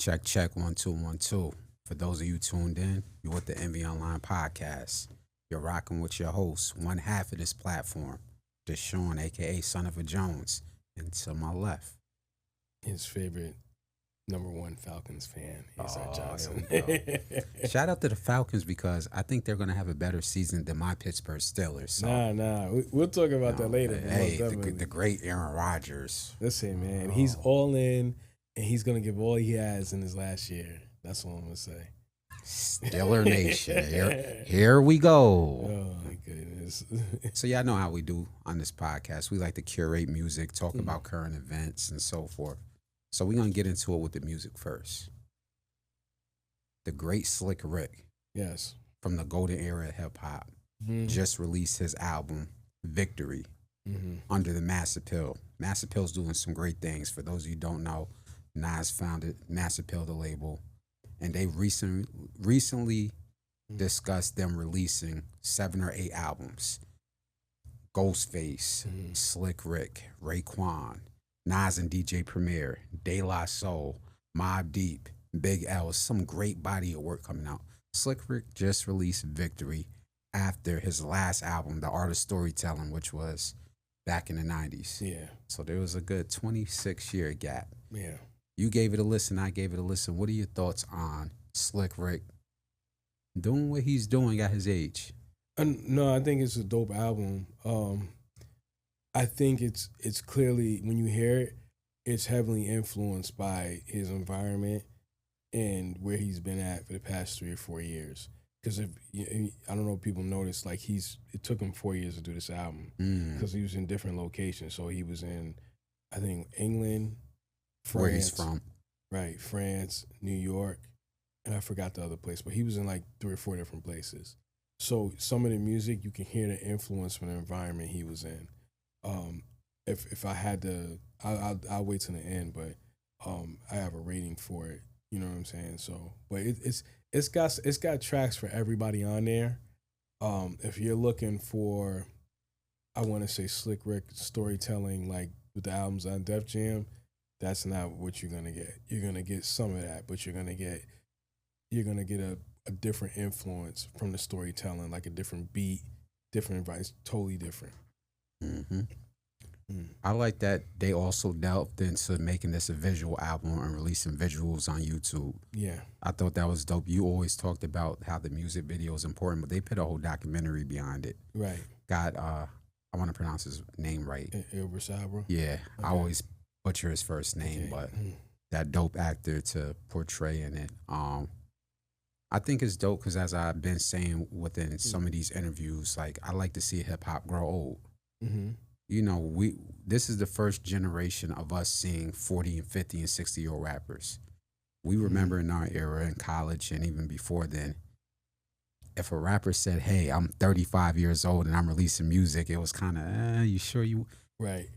Check, check, 1 2 1 2. For those of you tuned in, you're with the Enveonline podcast. You're rocking with your host, one half of this platform, Deshaun, aka Son of a Jones, and to my left. His favorite number one Falcons fan, Isaac Johnson. Shout out to the Falcons because I think they're going to have a better season than my Pittsburgh Steelers. So, We'll talk about that later. Hey, the great Aaron Rodgers. Listen, man, he's all in, and he's going to give all he has in his last year. That's what I'm going to say. Steeler Nation. Here we go. Oh, my goodness. So y'all know how we do on this podcast. We like to curate music, talk about current events, and so forth. So we're going to get into it with the music first. The great Slick Rick. Yes. From the golden era of hip-hop. Just released his album, Victory, under the Mass Appeal. Mass Appeal's doing some great things. For those of you who don't know, Nas founded Mass Appeal, the label. And they recently discussed them releasing 7 or 8 albums. Ghostface, Slick Rick, Raekwon, Nas and DJ Premier, De La Soul, Mobb Deep, Big L. Some great body of work coming out. Slick Rick just released Victory after his last album, The Art of Storytelling, which was back in the 90s. Yeah. So there was a good 26-year gap. Yeah. You gave it a listen, I gave it a listen. What are your thoughts on Slick Rick doing what he's doing at his age? No, I think it's a dope album. I think it's clearly, when you hear it, it's heavily influenced by his environment and where he's been at for the past 3 or 4 years. Because I don't know if people noticed, like it took him 4 years to do this album because he was in different locations. So he was in, I think, England, France, where he's from. Right, France, New York, and I forgot the other place, but he was in like 3 or 4 different places. So some of the music, you can hear the influence from the environment he was in. If I had to, I'll wait till the end, but I have a rating for it. You know what I'm saying? So, but it's got tracks for everybody on there. If you're looking for, I want to say Slick Rick storytelling, like with the albums on Def Jam, that's not what you're gonna get. You're gonna get some of that, but you're gonna get a different influence from the storytelling, like a different beat, different advice, totally different. I like that they also delved into making this a visual album and releasing visuals on YouTube. Yeah. I thought that was dope. You always talked about how the music video is important, but they put a whole documentary behind it. Right. Got, I want to pronounce his name right. Ilber Sabra? Yeah. Okay. I always butcher his first name, but that dope actor to portray in it. I think it's dope because, as I've been saying within some of these interviews, like, I like to see hip hop grow old. You know, this is the first generation of us seeing 40 and 50 and 60-year-old rappers. We remember in our era in college and even before then, if a rapper said, hey, I'm 35 years old and I'm releasing music, it was kind of, you sure you? Right.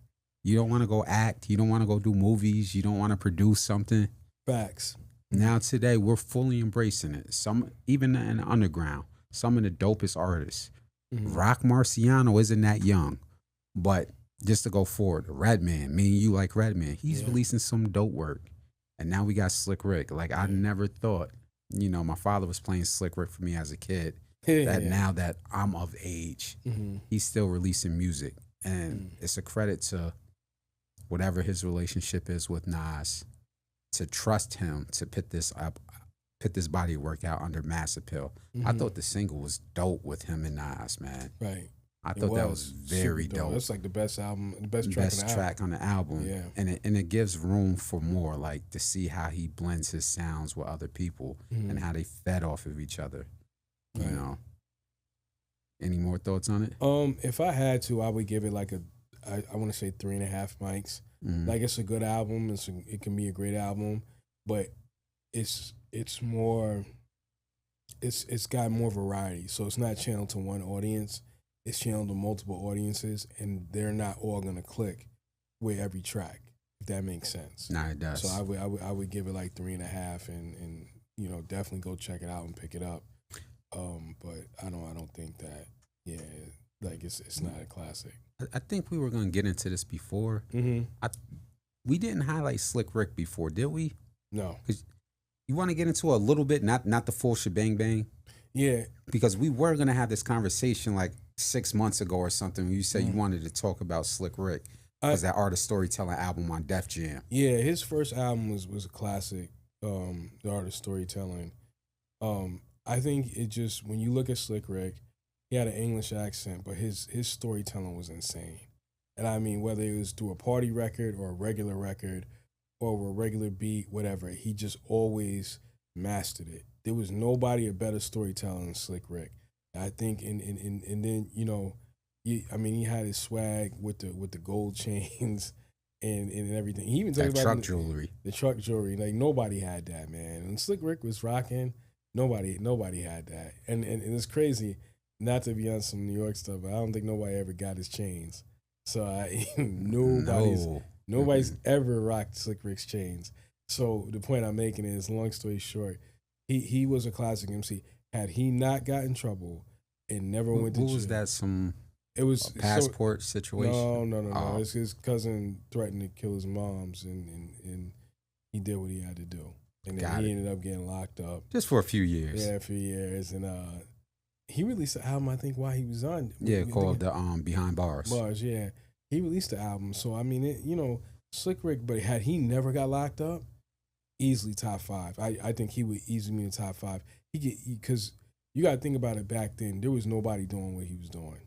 You don't want to go act. You don't want to go do movies. You don't want to produce something. Facts. Now today, we're fully embracing it. Some, even in the underground, some of the dopest artists. Rock Marciano isn't that young. But just to go forward, Redman, me and you like Redman, he's releasing some dope work. And now we got Slick Rick. Like, I never thought, my father was playing Slick Rick for me as a kid. Now that I'm of age, he's still releasing music. And it's a credit to whatever his relationship is with Nas, to trust him to put this body of work out under Mass Appeal. I thought the single was dope with him and Nas, man. Right. I thought that was very dope. That's like the best album, the best track on the album. Yeah. And it gives room for more, like to see how he blends his sounds with other people and how they fed off of each other. You know. Any more thoughts on it? If I had to, I would give it like I want to say 3.5 mics. Like, it's a good album. It can be a great album, but it's got more variety. So it's not channeled to one audience. It's channeled to multiple audiences, and they're not all gonna click with every track, if that makes sense. Nah, it does. So I would give it like 3.5, and definitely go check it out and pick it up. But I don't think that like it's not a classic. I think we were gonna get into this before. We didn't highlight Slick Rick before, did we? No. you want to get into a little bit, not the full shebang bang, Yeah. because we were gonna have this conversation like 6 months ago or something. When you said you wanted to talk about Slick Rick, was that Artist Storytelling album on Def Jam? Yeah, his first album was a classic. The Art of Storytelling. I think it just, when you look at Slick Rick, he had an English accent, but his storytelling was insane. And I mean, whether it was through a party record or a regular record or a regular beat, whatever, he just always mastered it. There was nobody a better storyteller than Slick Rick. I think, and then I mean, he had his swag with the gold chains and everything. He even talked That about truck jewelry. the truck jewelry. Like, nobody had that, man. And Slick Rick was rocking. Nobody had that. And it's crazy, not to be on some New York stuff, but I don't think nobody ever got his chains. So nobody's ever rocked Slick Rick's chains. So the point I'm making is, long story short, he was a classic MC. Had he not got in trouble and never went to jail. Who was that? It was A passport situation? No. Oh. His cousin threatened to kill his moms, and he did what he had to do. And then he ended up getting locked up. Just for a few years. Yeah, a few years. And he released an album, I think, while he was on. Yeah, called the Behind Bars. Bars, yeah. He released the album. So, I mean, Slick Rick, but had he never got locked up, easily top 5. I think he would easily be in the top 5. Because you got to think about it, back then, there was nobody doing what he was doing.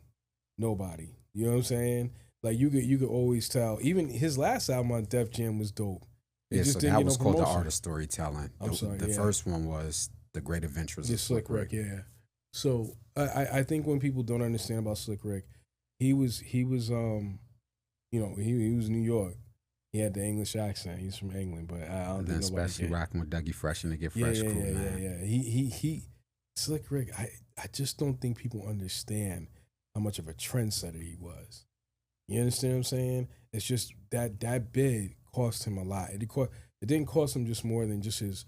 Nobody. You know what I'm saying? Like, you could always tell. Even his last album on Def Jam was dope. Yeah, so that was called The Art of Storytelling. The yeah. first one was The Great Adventures of Slick Rick. Yeah. So I think when people don't understand about Slick Rick, he was he was New York. He had the English accent. He's from England, but I don't think nobody especially rocking with Dougie Fresh and the Get Fresh crew, man. Yeah. He Slick Rick. I just don't think people understand how much of a trendsetter he was. You understand what I'm saying? It's just that bid cost him a lot. It didn't cost him just more than just his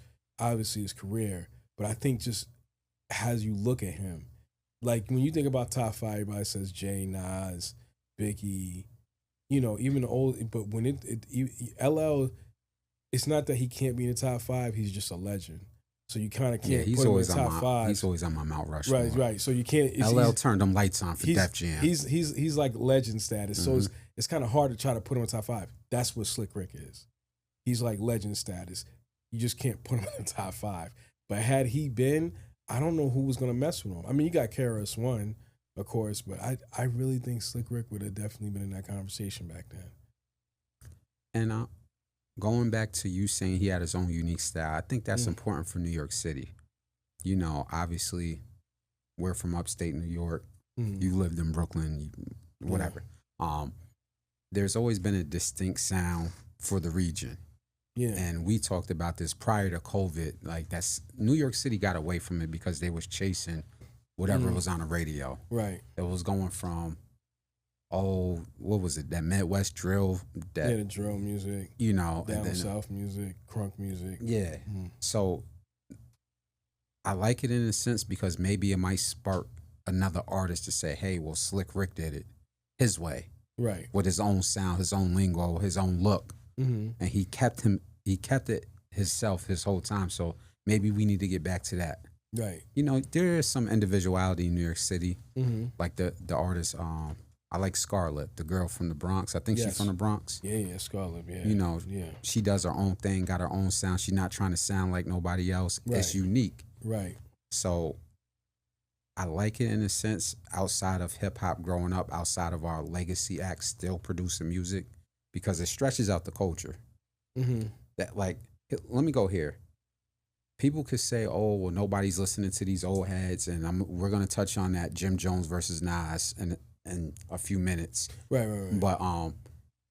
career, but I think just as you look at him, like when you think about top 5, everybody says Jay, Nas, Biggie, even the old. But when LL, it's not that he can't be in the top 5. He's just a legend. So you kind of can't put him in the top 5. He's always on my Mount Rushmore. Right. So you can't. LL turned them lights on for Def Jam. He's like legend status. Mm-hmm. So it's kind of hard to try to put him in top 5. That's what Slick Rick is. He's like legend status. You just can't put him in the top 5. But had he been, I don't know who was gonna mess with him. I mean, you got KRS-One, of course, but I really think Slick Rick would have definitely been in that conversation back then. And going back to you saying he had his own unique style, I think that's important for New York City. Obviously, we're from upstate New York. You lived in Brooklyn, whatever. Yeah. There's always been a distinct sound for the region. Yeah. And we talked about this prior to COVID. Like, New York City got away from it because they was chasing whatever was on the radio. Right. It was going from, what was it? That Midwest drill. The drill music. Down south music, crunk music. Yeah. So I like it in a sense because maybe it might spark another artist to say, hey, well, Slick Rick did it his way. Right. With his own sound, his own lingo, his own look. Mm-hmm. And he kept it himself his whole time. So maybe we need to get back to that. Right. There is some individuality in New York City. Mm-hmm. Like the artist, I like Scarlett, the girl from the Bronx. I think she's from the Bronx. Yeah, Scarlett, yeah. She does her own thing, got her own sound. She's not trying to sound like nobody else. Right. It's unique. Right. So I like it in a sense, outside of hip-hop growing up, outside of our legacy acts still producing music, because it stretches out the culture. Mm-hmm. Let me go here. People could say, oh, well, nobody's listening to these old heads, and we're going to touch on that Jim Jones versus Nas in a few minutes. Right. But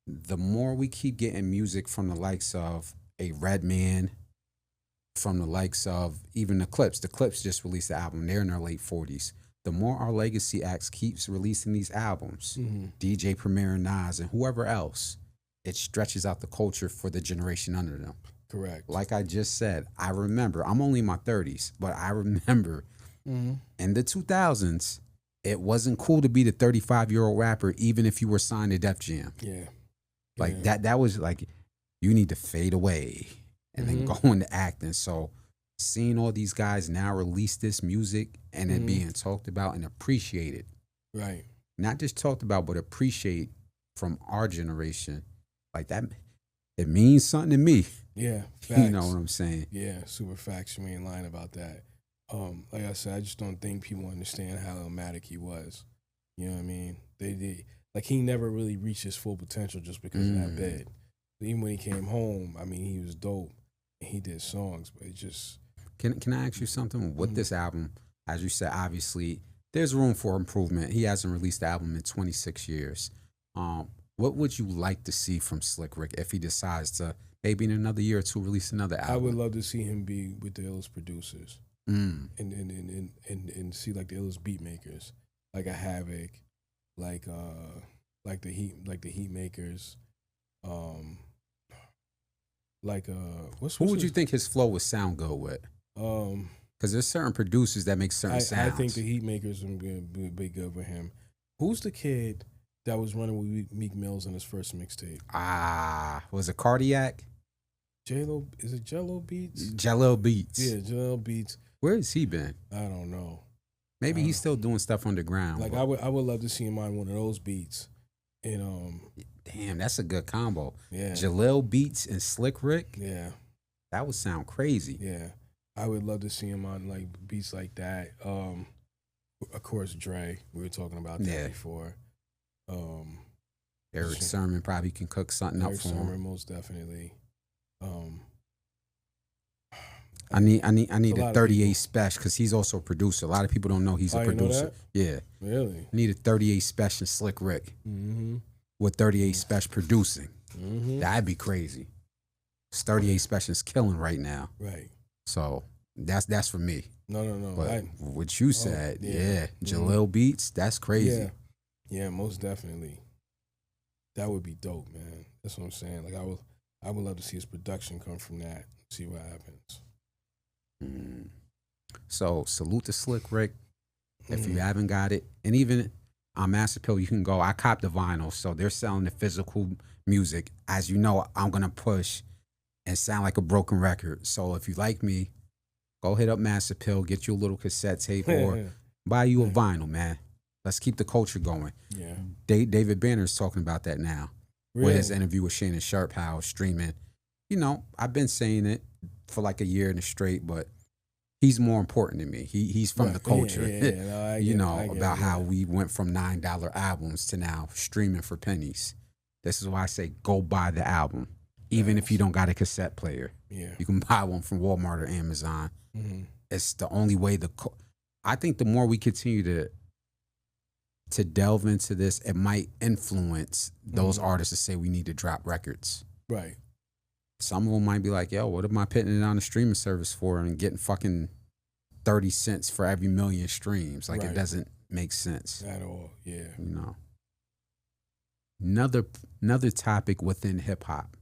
the more we keep getting music from the likes of a Redman, from the likes of even the Clips just released the album. They're in their late 40s. The more our legacy acts keeps releasing these albums, DJ Premier and Nas and whoever else, it stretches out the culture for the generation under them. Correct. Like I just said, I remember, I'm only in my 30s, but I remember in the 2000s, it wasn't cool to be the 35-year-old rapper, even if you were signed to Def Jam. Yeah. That was like, you need to fade away and then go into acting. So seeing all these guys now release this music and it being talked about and appreciated. Right. Not just talked about, but appreciate from our generation. Like that, it means something to me. Yeah, facts. You know what I'm saying? Yeah, super facts. You ain't lying about that. Like I said, I just don't think people understand how illmatic he was. You know what I mean? They did. Like, he never really reached his full potential just because of that bed. Even when he came home, I mean, he was dope and he did songs, but it just. Can I ask you something? With this album, as you said, obviously there's room for improvement. He hasn't released the album in 26 years. What would you like to see from Slick Rick if he decides to maybe in another year or two release another album? I would love to see him be with the illest producers and see like the illest beat makers, like a Havoc, like the Heat Makers, who would you think his flow would sound good with? Because there's certain producers that make certain sounds. I think the Heat Makers would be good with him. Who's the kid that was running with Meek Mills on his first mixtape? Was it Cardiac? J-Lo, is it Jello Beats? Jello Beats. Yeah, Jello Beats. Where has he been? I don't know. Maybe he's still doing stuff underground. Like, I would love to see him on one of those beats. And damn, that's a good combo. Yeah. Jaleel Beats and Slick Rick. Yeah. That would sound crazy. Yeah. I would love to see him on like beats like that. Of course, Dre. We were talking about that before. Eric Sermon probably can cook something up for him. Most definitely. I need a 38 special because he's also a producer. A lot of people don't know he's a producer. Yeah. Really? I need a 38 special Slick Rick with 38 special producing. That'd be crazy. 38 special is killing right now. Right. So that's for me. No. But what you said, Jaleel Beats, that's crazy. Yeah, most definitely. That would be dope, man. That's what I'm saying. Like, I would love to see his production come from that. See what happens. So salute to Slick Rick. If you haven't got it, and even on Master Pill, you can go. I copped the vinyl, so they're selling the physical music. As you know, I'm gonna push and sound like a broken record. So if you like me, go hit up Master Pill, get you a little cassette tape, or buy you a vinyl, man. Let's keep the culture going. Yeah. David Banner's talking about that now. Really? With his interview with Shannon Sharp, how streaming. You know, I've been saying it for like a year and straight, but he's more important to me. He's from the culture. No, how we went from $9 albums to now streaming for pennies. This is why I say go buy the album. Even if you don't got a cassette player. Yeah. You can buy one from Walmart or Amazon. It's the only way I think the more we continue to delve into this, it might influence those artists to say we need to drop records. Right. Some of them might be like, yo, what am I putting it on a streaming service for and getting fucking 30 cents for every million streams? Like, it doesn't make sense. At all, yeah. You know. Another topic within hip hop.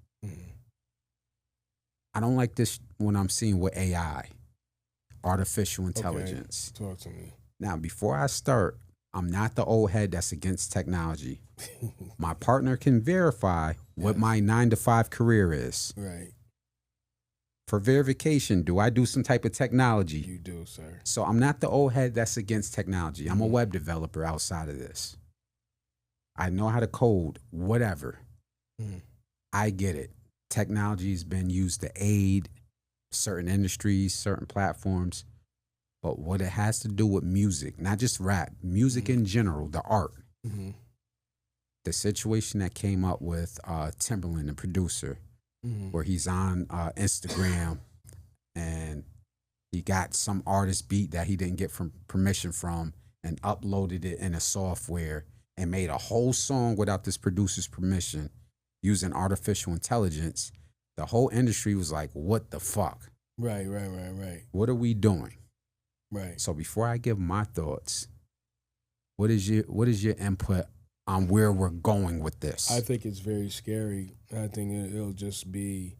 I don't like this when I'm seeing with AI, artificial intelligence. Okay. Talk to me. Now, before I start, I'm not the old head that's against technology. My partner can verify what my 9-to-5 career is. Right. For verification, do I do some type of technology? You do, sir. So I'm not the old head that's against technology. I'm a web developer outside of this. I know how to code, whatever. I get it. Technology has been used to aid certain industries, certain platforms. But what it has to do with music, not just rap, music in general, the art. The situation that came up with Timbaland, the producer, where he's on Instagram and he got some artist beat that he didn't get permission from and uploaded it in a software and made a whole song without this producer's permission using artificial intelligence. The whole industry was like, what the fuck? Right. What are we doing? Right. So before I give my thoughts, what is your input on where we're going with this? I think it's very scary. I think it'll just be,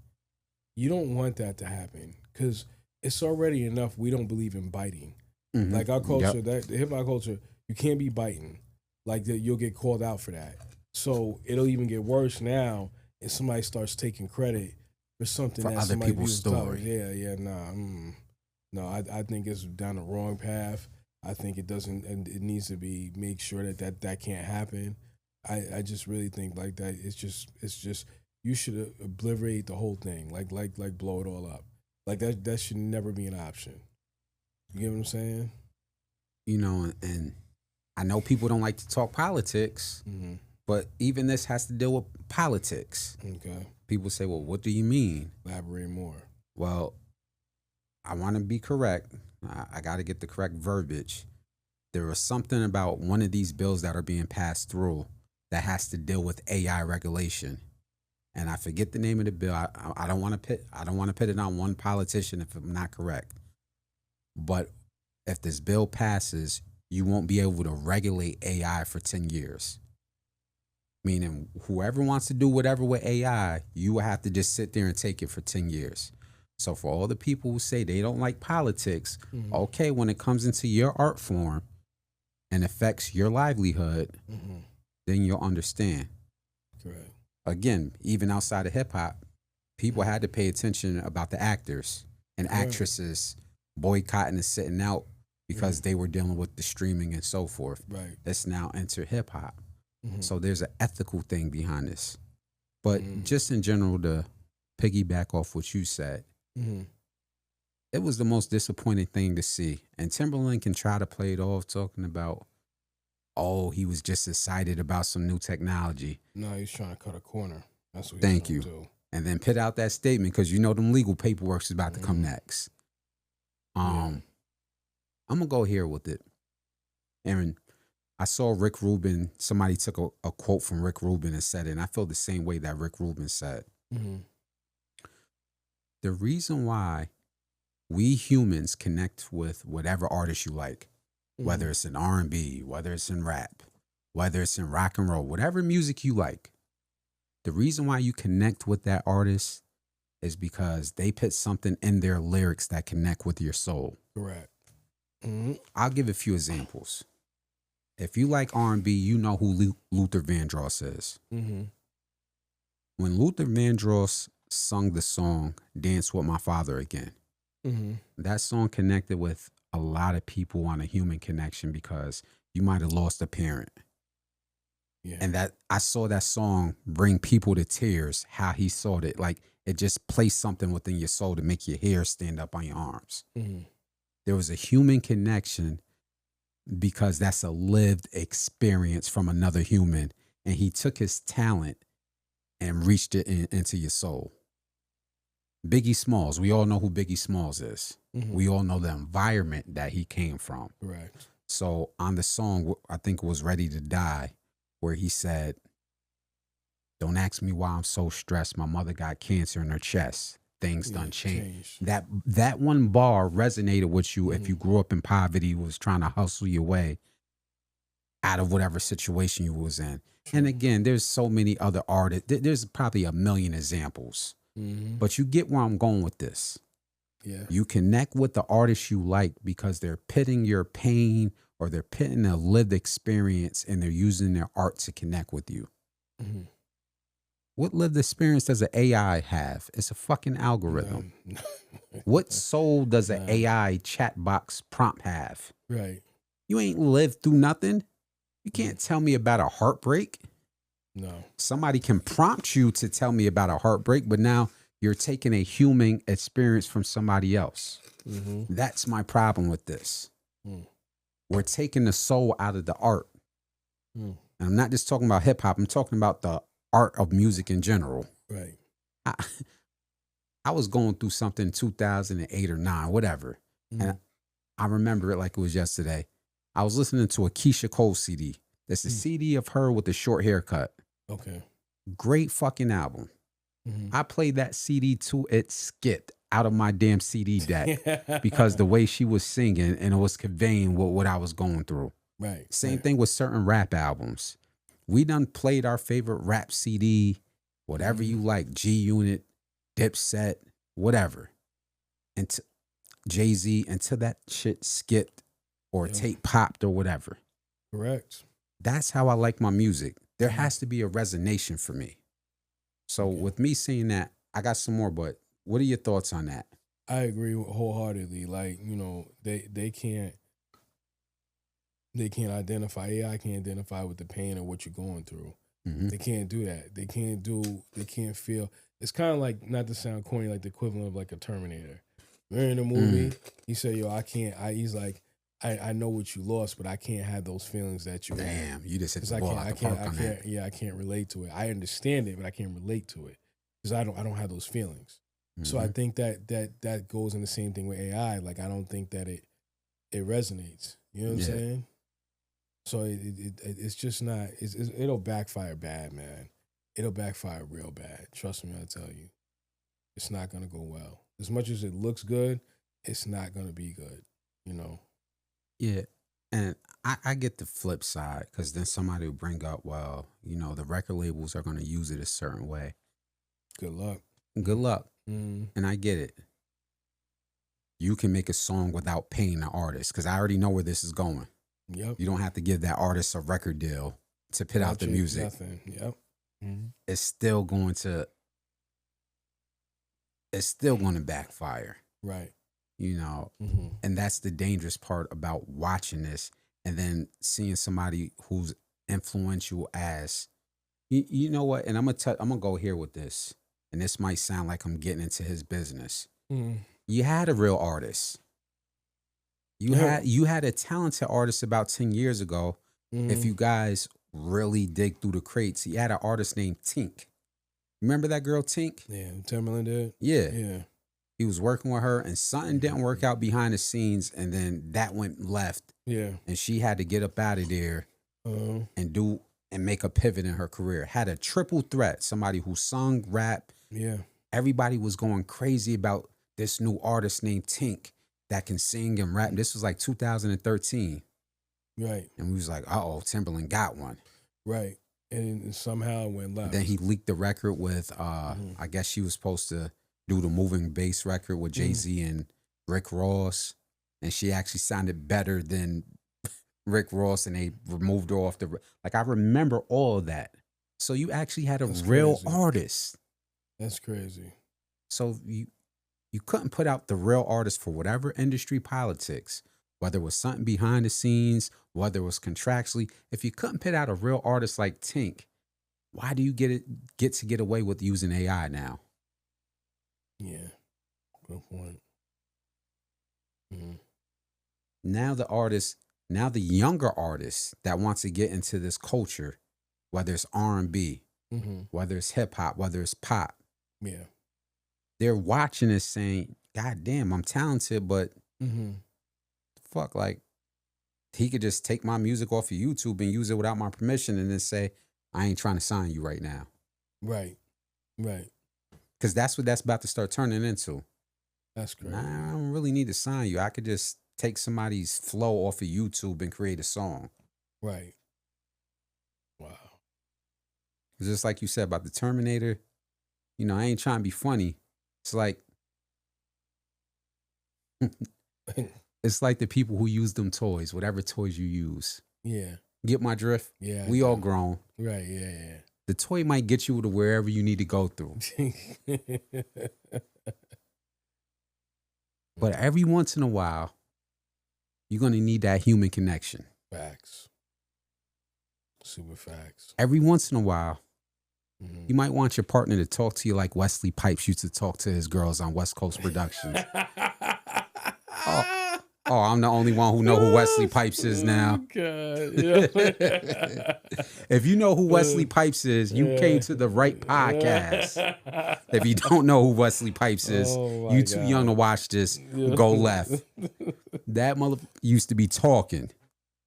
you don't want that to happen because it's already enough. We don't believe in biting. Like our culture, the hip hop culture, you can't be biting. Like you'll get called out for that. So it'll even get worse now if somebody starts taking credit for something for that other people's story. Yeah, nah. No, I think it's down the wrong path. I think it doesn't, and it needs to be make sure that can't happen. I just really think like that. It's just you should obliterate the whole thing, like blow it all up. Like that should never be an option. You get what I'm saying? You know, and I know people don't like to talk politics, Mm-hmm. but even this has to deal with politics. Okay, People say, well, what do you mean? elaborate more. Well, I want to be correct. I got to get the correct verbiage. There was something about one of these bills that are being passed through that has to deal with AI regulation. And I forget the name of the bill. I don't want to pit. I don't want to pit it on one politician if I'm not correct. But if this bill passes, you won't be able to regulate AI for 10 years. Meaning, whoever wants to do whatever with AI, you will have to just sit there and take it for 10 years. So, for all the people who say they don't like politics, Mm-hmm. okay, when it comes into your art form and affects your livelihood, Mm-hmm. then you'll understand. Correct. Again, even outside of hip hop, people had to pay attention about the actors and Right. actresses boycotting and sitting out because they were dealing with the streaming and so forth. Right. That's now entered hip hop. Mm-hmm. So there's an ethical thing behind this. But Mm. just in general, to piggyback off what you said, Mm-hmm. it was the most disappointing thing to see. And Timbaland can try to play it off talking about, oh, he was just excited about some new technology. No, he's trying to cut a corner. That's what. Thank he's you. trying to do. And then put out that statement because you know them legal paperwork is about to come Mhm. next. Yeah. I'm gonna go here with it. Aaron, I saw Rick Rubin. Somebody took a quote from Rick Rubin and said it, and I feel the same way that Rick Rubin said. Mm-hmm. The reason why we humans connect with whatever artist you like, whether it's in R&B, whether it's in rap, whether it's in rock and roll, whatever music you like, the reason why you connect with that artist is because they put something in their lyrics that connect with your soul. Correct. Mm-hmm. I'll give a few examples. If you like R&B, you know who Luther Vandross is. Mm-hmm. When Luther Vandross sung the song Dance With My Father Again, Mm-hmm. that song connected with a lot of people on a human connection because you might have lost a parent. Yeah. And that I saw that song bring people to tears, how he saw it. Like it just placed something within your soul to make your hair stand up on your arms. Mm-hmm. There was a human connection because that's a lived experience from another human. And he took his talent and reached it into your soul. Biggie Smalls, we all know who Biggie Smalls is. Mm-hmm. We all know the environment that he came from. Correct. So on the song, I think it was Ready to Die, where he said, don't ask me why I'm so stressed. My mother got cancer in her chest. Things done changed. That one bar resonated with you if you grew up in poverty, was trying to hustle your way out of whatever situation you was in. True. And again, there's so many other artists. There's probably a million examples. Mm-hmm. But you get where I'm going with this. Yeah. You connect with the artists you like because they're pitting your pain or they're pitting a lived experience and they're using their art to connect with you. Mm-hmm. What lived experience does an AI have? It's a fucking algorithm. None. What soul does an None. AI chat box prompt have? Right. You ain't lived through nothing. You can't tell me about a heartbreak. No. Somebody can prompt you to tell me about a heartbreak, but now you're taking a human experience from somebody else. Mm-hmm. That's my problem with this. Mm. We're taking the soul out of the art. Mm. And I'm not just talking about hip hop. I'm talking about the art of music in general. Right. I was going through something in 2008 or 9, whatever. Mm. And I remember it like it was yesterday. I was listening to a Keisha Cole CD. That's a CD of her with a short haircut. Okay. Great fucking album. Mm-hmm. I played that CD till it skipped out of my damn CD deck because the way she was singing and it was conveying what I was going through. Right. Same thing with certain rap albums. We done played our favorite rap CD, whatever you like, G Unit, Dipset, whatever. And Jay-Z, until that shit skipped or tape popped or whatever. Correct. That's how I like my music. There has to be a resonation for me. So with me saying that, I got some more, but what are your thoughts on that? I agree wholeheartedly. Like, you know, they can't identify. AI can't identify with the pain of what you're going through. Hmm. They can't do that. They can't feel. It's kind of like, not to sound corny, like the equivalent of like a Terminator. Remember in the movie, he said, "Yo, I can't." He's like, I know what you lost, but I can't have those feelings that you had. Damn, you just hit 'Cause the ball out the park on that. yeah, I can't relate to it. I understand it, but I can't relate to it because I don't have those feelings. So I Mhm. think that goes in the same thing with AI. Like, I don't think that it resonates. You know what I'm Yeah, saying? So it's just not. It'll backfire bad, man. It'll backfire real bad. Trust me, I tell you, it's not gonna go well. As much as it looks good, it's not gonna be good. You know. yeah. And I get the flip side because then somebody will bring up, well, the record labels are going to use it a certain way. Good luck. Good luck. Mm. And I get it. You can make a song without paying the artist because I already know where this is going. Yep. You don't have to give that artist a record deal to put out the music. Nothing. Yep. Mm-hmm. It's still going to backfire. Right. Mm-hmm. And that's the dangerous part about watching this and then seeing somebody who's influential as you know what, and I'm gonna go here with this, and this might sound like I'm getting into his business. Mm-hmm. You had a real artist. You had a talented artist about 10 years ago. Mm-hmm. If you guys really dig through the crates, he had an artist named Tink. Remember that girl Tink? Yeah, Timbaland did. Yeah. He was working with her, and something didn't work out behind the scenes, and then that went left. Yeah. And she had to get up out of there and make a pivot in her career. Had a triple threat, somebody who sung, rap. Yeah. Everybody was going crazy about this new artist named Tink that can sing and rap. This was like 2013. Right. And we was like, uh-oh, Timbaland got one. Right. And somehow it went left. Then he leaked the record with, I guess she was supposed to do the moving bass record with Jay-Z and Rick Ross. And she actually sounded better than Rick Ross, and they removed her off the... Like, I remember all of that. So you actually had a real artist. That's crazy. So you couldn't put out the real artist for whatever industry politics, whether it was something behind the scenes, whether it was contractually. If you couldn't put out a real artist like Tink, why do you get away with using AI now? Yeah, good point. Mm-hmm. Now the younger artists that wants to get into this culture, whether it's R&B, whether it's hip hop, whether it's pop, they're watching this saying, God damn, I'm talented, but fuck, like, he could just take my music off of YouTube and use it without my permission and then say, I ain't trying to sign you right now. Right. Because that's what that's about to start turning into. That's crazy. Nah, I don't really need to sign you. I could just take somebody's flow off of YouTube and create a song. Right. Wow. It's just like you said about the Terminator. I ain't trying to be funny. It's like it's like the people who use them toys, whatever toys you use. Yeah. Get my drift? Yeah. We all grown. Right, yeah. The toy might get you to wherever you need to go through. But every once in a while, you're going to need that human connection. Facts. Super facts. Every once in a while, you might want your partner to talk to you like Wesley Pipes used to talk to his girls on West Coast Productions. Oh, I'm the only one who know who Wesley Pipes is now. God, yeah. If you know who Wesley Pipes is, you came to the right podcast. If you don't know who Wesley Pipes is, you too young to watch this, go left. That mother used to be talking.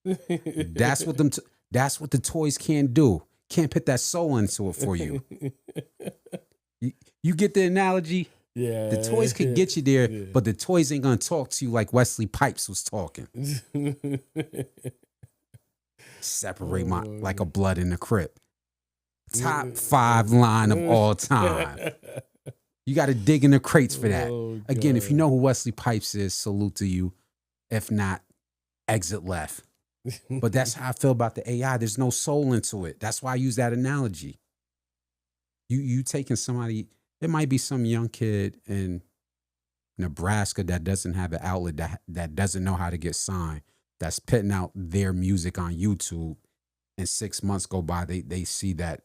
That's what that's what the toys can't do. Can't put that soul into it for you. You get the analogy? Yeah. The toys could get you there, but the toys ain't gonna talk to you like Wesley Pipes was talking. Separate like a blood in the crypt. Top 5 line of all time. You got to dig in the crates for that. Again, if you know who Wesley Pipes is, salute to you. If not, exit left. But that's how I feel about the AI. There's no soul into it. That's why I use that analogy. You taking somebody, it might be some young kid in Nebraska that doesn't have an outlet, that doesn't know how to get signed, that's putting out their music on YouTube, and 6 months go by, they see that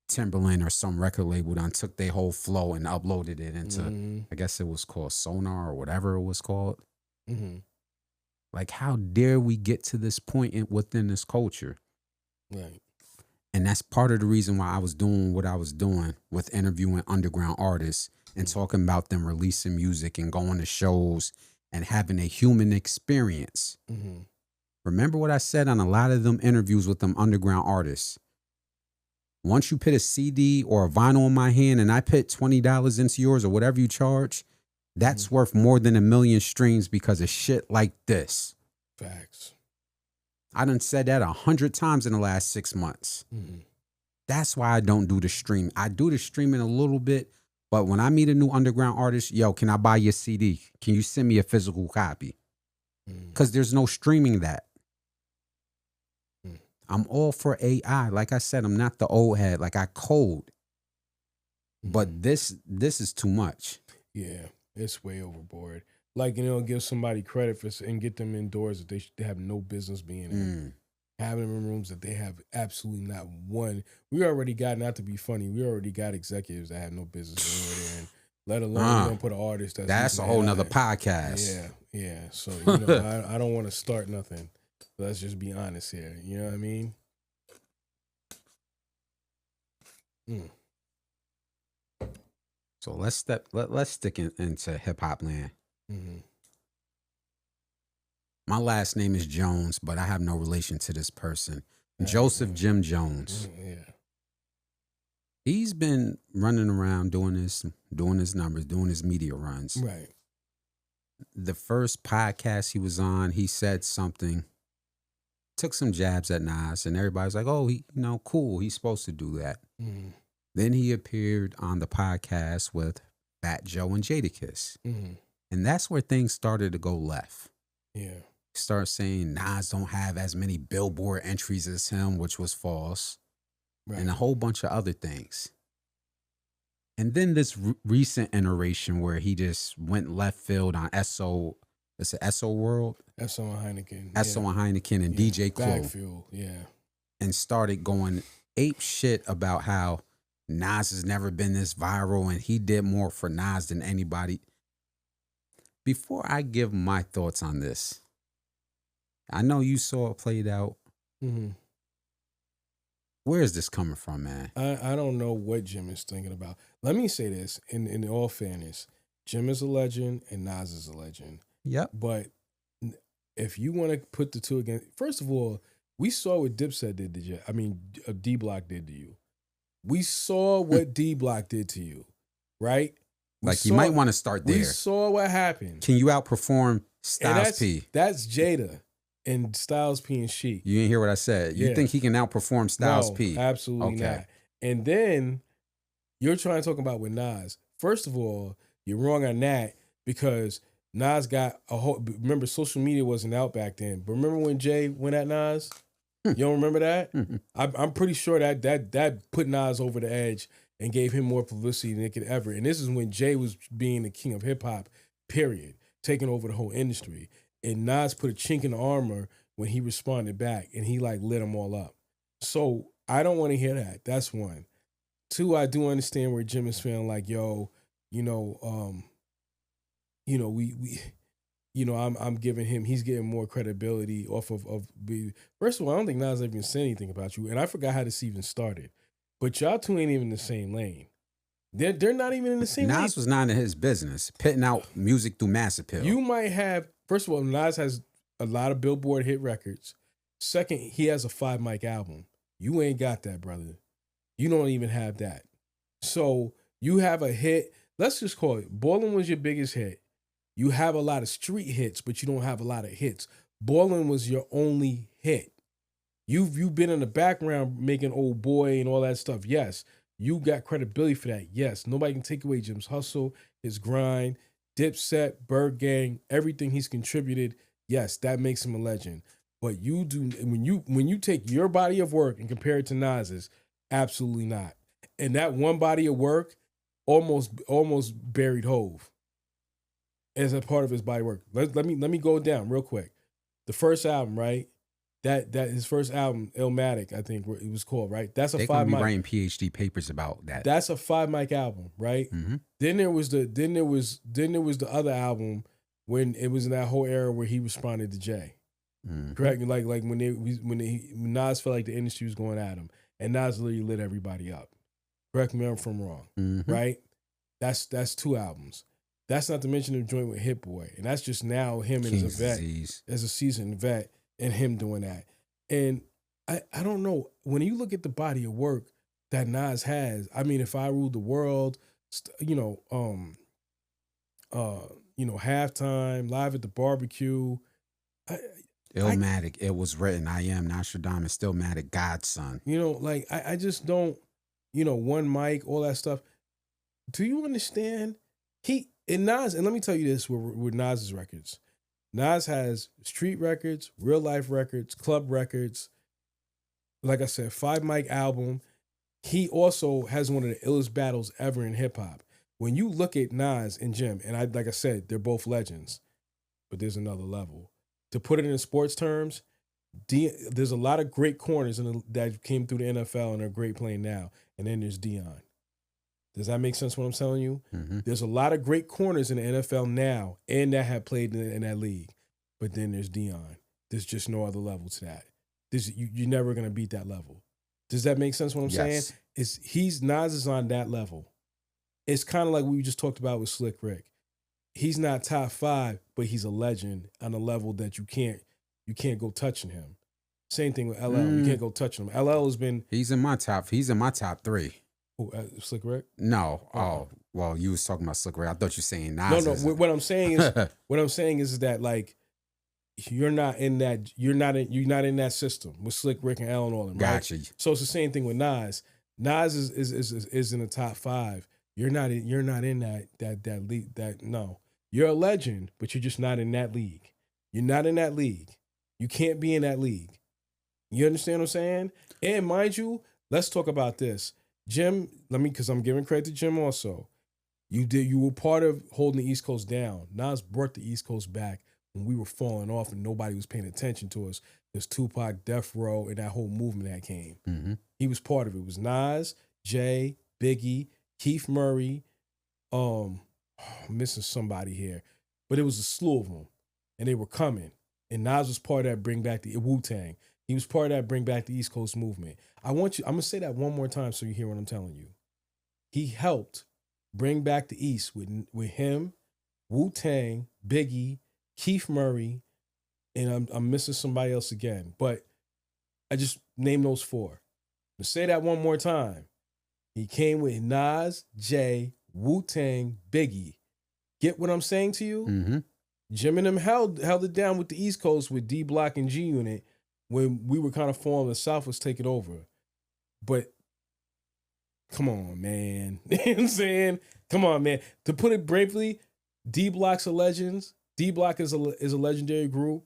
Timbaland or some record label done took their whole flow and uploaded it into, I guess it was called Sonar or whatever it was called. Like, how dare we get to this point within this culture? Right. And that's part of the reason why I was doing what I was doing with interviewing underground artists and talking about them releasing music and going to shows and having a human experience. Remember what I said on a lot of them interviews with them underground artists? Once you put a CD or a vinyl in my hand and I put $20 into yours or whatever you charge, that's worth more than 1 million streams because of shit like this. Facts. I done said that 100 times in the last 6 months. That's why I don't do the stream. I do the streaming a little bit, but when I meet a new underground artist, yo, can I buy your CD? Can you send me a physical copy? Because there's no streaming that. I'm all for AI. Like I said, I'm not the old head. Like, I code. But this is too much. Yeah, it's way overboard. Like, give somebody credit for and get them indoors that they have no business being in. Having them in rooms that they have absolutely not one. We already got, not to be funny, we already got executives that have no business being in. Let alone don't put an artist that's a whole nother podcast. Yeah. So, I don't want to start nothing. Let's just be honest here. You know what I mean? So let's stick into hip hop land. My last name is Jones, but I have no relation to this person. Joseph Jim Jones. He's been running around doing his numbers, doing his media runs. Right. The first podcast he was on, he said something, took some jabs at Nas, and everybody's like, oh, cool, he's supposed to do that. Then he appeared on the podcast with Fat Joe and Jadakiss. And that's where things started to go left. Yeah. Start saying Nas don't have as many Billboard entries as him, which was false. Right. And a whole bunch of other things. And then this recent iteration where he just went left field on SO, is it SO World? SO and Heineken. SO and Heineken and DJ Clue. Backfield, yeah. And started going ape shit about how Nas has never been this viral and he did more for Nas than anybody. Before I give my thoughts on this, I know you saw it played out. Where is this coming from, man? I don't know what Jim is thinking about. Let me say this, in all fairness, Jim is a legend and Nas is a legend. Yep. But if you want to put the two against, first of all, we saw what Dipset did to you. I mean, D-Block did to you. We saw what D-Block did to you, right? You might want to start there. We saw what happened. Can you outperform Styles P? That's Jada and Styles P and Sheek. You didn't hear what I said. You think he can outperform Styles P? Absolutely not. And then you're trying to talk about with Nas. First of all, you're wrong on that because Nas got a whole. Remember, social media wasn't out back then. But remember when Jay went at Nas? You don't remember that? I'm pretty sure that put Nas over the edge and gave him more publicity than it could ever. And this is when Jay was being the king of hip hop, period, taking over the whole industry. And Nas put a chink in the armor when he responded back, and he lit them all up. So I don't want to hear that. That's one. Two, I do understand where Jim is feeling like, I'm giving him, he's getting more credibility off of first of all, I don't think Nas even said anything about you. And I forgot how this even started. But y'all two ain't even in the same lane. They're not even in the same lane. Nas was not in his business, pitting out music through Mass Appeal. You might have, first of all, Nas has a lot of Billboard hit records. Second, he has a 5-mic album. You ain't got that, brother. You don't even have that. So you have a hit. Let's just call it, Ballin' was your biggest hit. You have a lot of street hits, but you don't have a lot of hits. Ballin' was your only hit. You've been in the background making Old Boy and all that stuff. Yes. You got credibility for that. Yes. Nobody can take away Jim's hustle, his grind, Dipset, Bird Gang, everything he's contributed. Yes, that makes him a legend. But you do, when you take your body of work and compare it to Nas's, absolutely not. And that one body of work almost buried Hove. as a part of his body work. Let me go down real quick. The first album, right? That his first album, Illmatic, I think it was called, right? That's a They're gonna five be mic. writing PhD papers about that. That's a 5 mic album, right? Mm-hmm. Then there was the other album when it was in that whole era where he responded to Jay. Mm-hmm. Correct? Like when Nas felt like the industry was going at him, and Nas literally lit everybody up. Correct me if I'm wrong, Mm-hmm. right? That's 2 albums. That's not to mention the joint with Hit Boy, and that's just now him King's as a vet, Disease. as a seasoned vet, and him doing that. And I don't know, when you look at the body of work that Nas has. I mean, If I Ruled the World, Halftime, Live at the Barbecue. Illmatic. It was written. I am Nostradamus. Stillmatic. Godson. I just don't. One mic, all that stuff. Do you understand? Nas, and let me tell you this with Nas's records. Nas has street records, real life records, club records. Like I said, 5 mic album. He also has one of the illest battles ever in hip hop. When you look at Nas and Jim, and like I said, they're both legends, but there's another level. To put it in sports terms, there's a lot of great corners that came through the NFL and are great playing now. And then there's Dion. Does that make sense what I'm telling you? Mm-hmm. There's a lot of great corners in the NFL now and that have played in that league. But then there's Dion. There's just no other level to that. You're never going to beat that level. Does that make sense what I'm saying? Nas is on that level. It's kind of like what we just talked about with Slick Rick. He's not top 5, but he's a legend on a level that you can't go touching him. Same thing with LL. You can't go touching him. LL has been. He's in my top 3. Oh, Slick Rick? No. Oh, well, you was talking about Slick Rick. I thought you were saying Nas. No. What I'm saying is that like you're not in that system with Slick Rick and L and all them. Gotcha. Right? So it's the same thing with Nas. Nas is in the top 5. You're not in that league. No, you're a legend, but you're just not in that league. You're not in that league. You can't be in that league. You understand what I'm saying? And mind you, let's talk about this. Jim, because I'm giving credit to Jim also. You were part of holding the East Coast down. Nas brought the East Coast back when we were falling off and nobody was paying attention to us. There's Tupac, Death Row, and that whole movement that came. Mm-hmm. He was part of it. It was Nas, Jay, Biggie, Keith Murray. I'm missing somebody here. But it was a slew of them. And they were coming. And Nas was part of that bring back the Wu-Tang. He was part of that bring back the East Coast movement. I'm going to say that one more time so you hear what I'm telling you. He helped bring back the East with him, Wu-Tang, Biggie, Keith Murray, and I'm missing somebody else again. But I just named those 4. To say that one more time. He came with Nas, Jay, Wu-Tang, Biggie. Get what I'm saying to you? Mm-hmm. Jim and them held it down with the East Coast with D Block and G Unit when we were kind of falling, the South was taking over. But come on, man. You know what I'm saying? Come on, man. To put it briefly, D Block's a legend. D Block is a legendary group,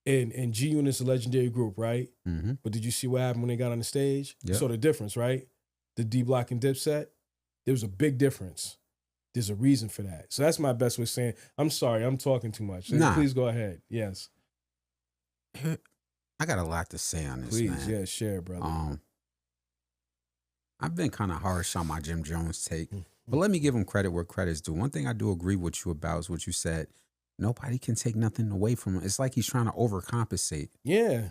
and G Unit's a legendary group, right? Mm-hmm. But did you see what happened when they got on the stage? Yep. So the difference, right? The D Block and Dipset, there was a big difference. There's a reason for that. So that's my best way of saying, I'm sorry, I'm talking too much. Nah. Please go ahead. Yes. I got a lot to say on this, Please, man. yeah, share, brother. I've been kind of harsh on my Jim Jones take, but let me give him credit where credit's due. One thing I do agree with you about is what you said. Nobody can take nothing away from him. It's like he's trying to overcompensate. Yeah.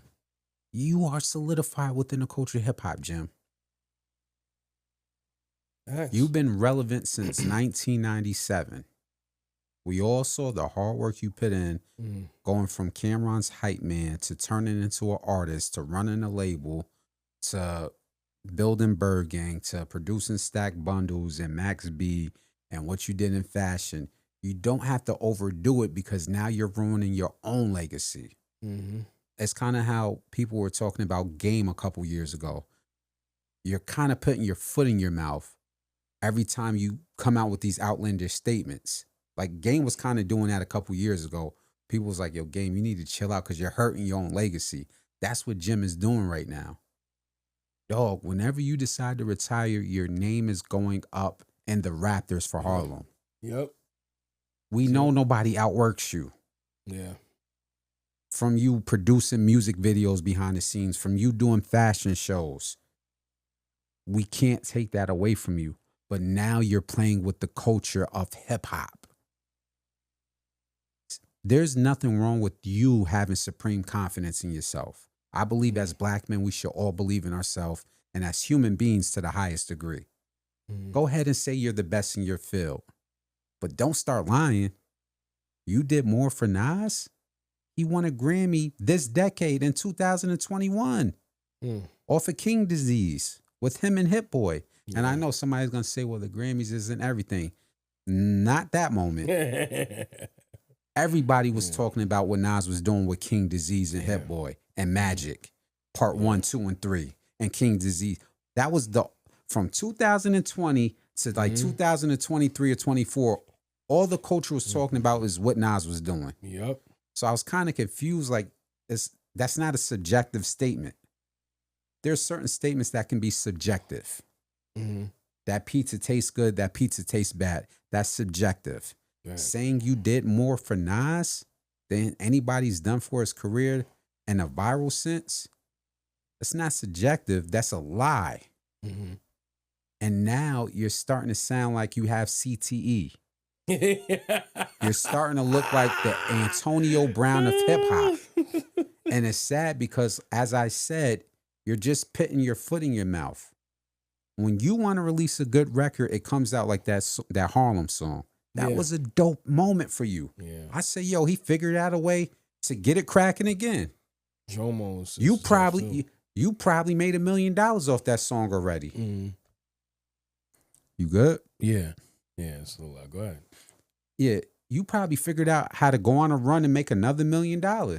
You are solidified within the culture of hip-hop, Jim. Thanks. You've been relevant since 1997. We all saw the hard work you put in, going from Cameron's hype man to turning into an artist, to running a label, to building Bird Gang, to producing Stack Bundles and Max B, and what you did in fashion. You don't have to overdo it because now you're ruining your own legacy. Mm-hmm. It's kind of how people were talking about Game a couple years ago. You're kind of putting your foot in your mouth every time you come out with these outlandish statements. Like Game was kind of doing that a couple years ago. People was like, yo, Game, you need to chill out because you're hurting your own legacy. That's what Jim is doing right now. Dog, whenever you decide to retire, your name is going up in the Raptors for Harlem. Yep. We know nobody outworks you. Yeah. From you producing music videos behind the scenes, from you doing fashion shows. We can't take that away from you. But now you're playing with the culture of hip hop. There's nothing wrong with you having supreme confidence in yourself. I believe as black men, we should all believe in ourselves and as human beings to the highest degree. Go ahead and say you're the best in your field, but don't start lying. You did more for Nas. He won a Grammy this decade in 2021 off of King Disease with him and Hit Boy. Yeah. And I know somebody's going to say, well, the Grammys isn't everything. Not that moment. Everybody was talking about what Nas was doing with King Disease and Hit Boy and Magic, part 1, 2, and 3, and King Disease. That was from 2020 to like 2023 or 24. All the culture was talking about is what Nas was doing. Yep. So I was kind of confused. Like, that's not a subjective statement. There's certain statements that can be subjective. That pizza tastes good. That pizza tastes bad. That's subjective. Right. Saying you did more for Nas than anybody's done for his career in a viral sense, it's not subjective. That's a lie. And now you're starting to sound like you have CTE. You're starting to look like the Antonio Brown of hip hop. And it's sad because, as I said, you're just putting your foot in your mouth. When you want to release a good record, it comes out like that Harlem song. That was a dope moment for you. Yeah. I say, yo, he figured out a way to get it cracking again. Jomo's. You probably made $1 million off that song already. You good? Yeah. Yeah, it's a lot. Go ahead. Yeah, you probably figured out how to go on a run and make another $1 million. I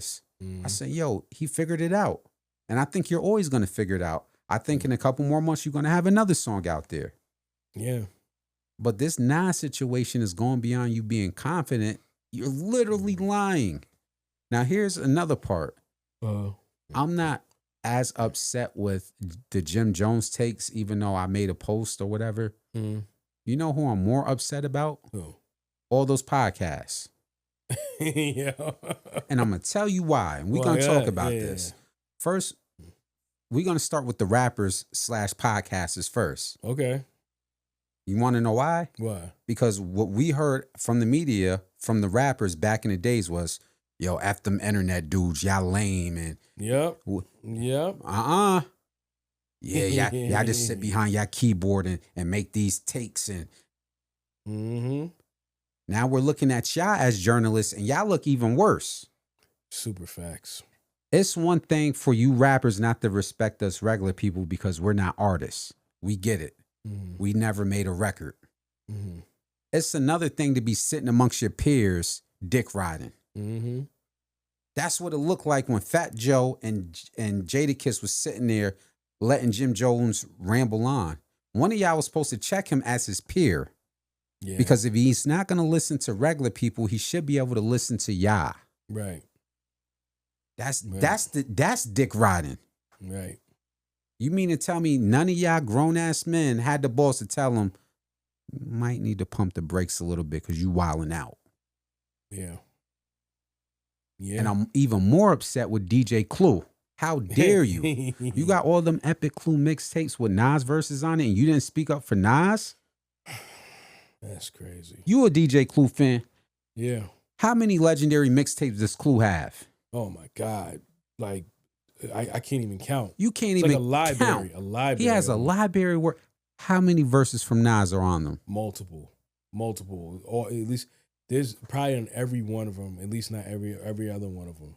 said, yo, he figured it out. And I think you're always going to figure it out. I think in a couple more months, you're going to have another song out there. Yeah. But this Nas situation is going beyond you being confident. You're literally lying. Now, here's another part. I'm not as upset with the Jim Jones takes, even though I made a post or whatever. You know who I'm more upset about? Who? All those podcasts. Yeah. And I'm going to tell you why. And we're going to talk about this. First, we're going to start with the rappers / podcasters first. Okay. You want to know why? Why? Because what we heard from the media, from the rappers back in the days was, yo, F them internet dudes, y'all lame. And Yep. Yeah, y'all just sit behind y'all keyboard and make these takes. And now we're looking at y'all as journalists, and y'all look even worse. Super facts. It's one thing for you rappers not to respect us regular people because we're not artists. We get it. We never made a record. It's another thing to be sitting amongst your peers, dick riding. That's what it looked like when Fat Joe and Jadakiss was sitting there letting Jim Jones ramble on. One of y'all was supposed to check him as his peer. Yeah. Because if he's not going to listen to regular people, he should be able to listen to y'all. Right. That's dick riding. Right. You mean to tell me none of y'all grown-ass men had the balls to tell him, you might need to pump the brakes a little bit because you wilding out. Yeah. Yeah. And I'm even more upset with DJ Clue. How dare you? You got all them epic Clue mixtapes with Nas verses on it and you didn't speak up for Nas? That's crazy. You a DJ Clue fan? Yeah. How many legendary mixtapes does Clue have? Oh my God. Like, I can't even count. You can't even count. A library. He has a library where how many verses from Nas are on them? Multiple. Or at least there's probably on every one of them, at least not every other one of them.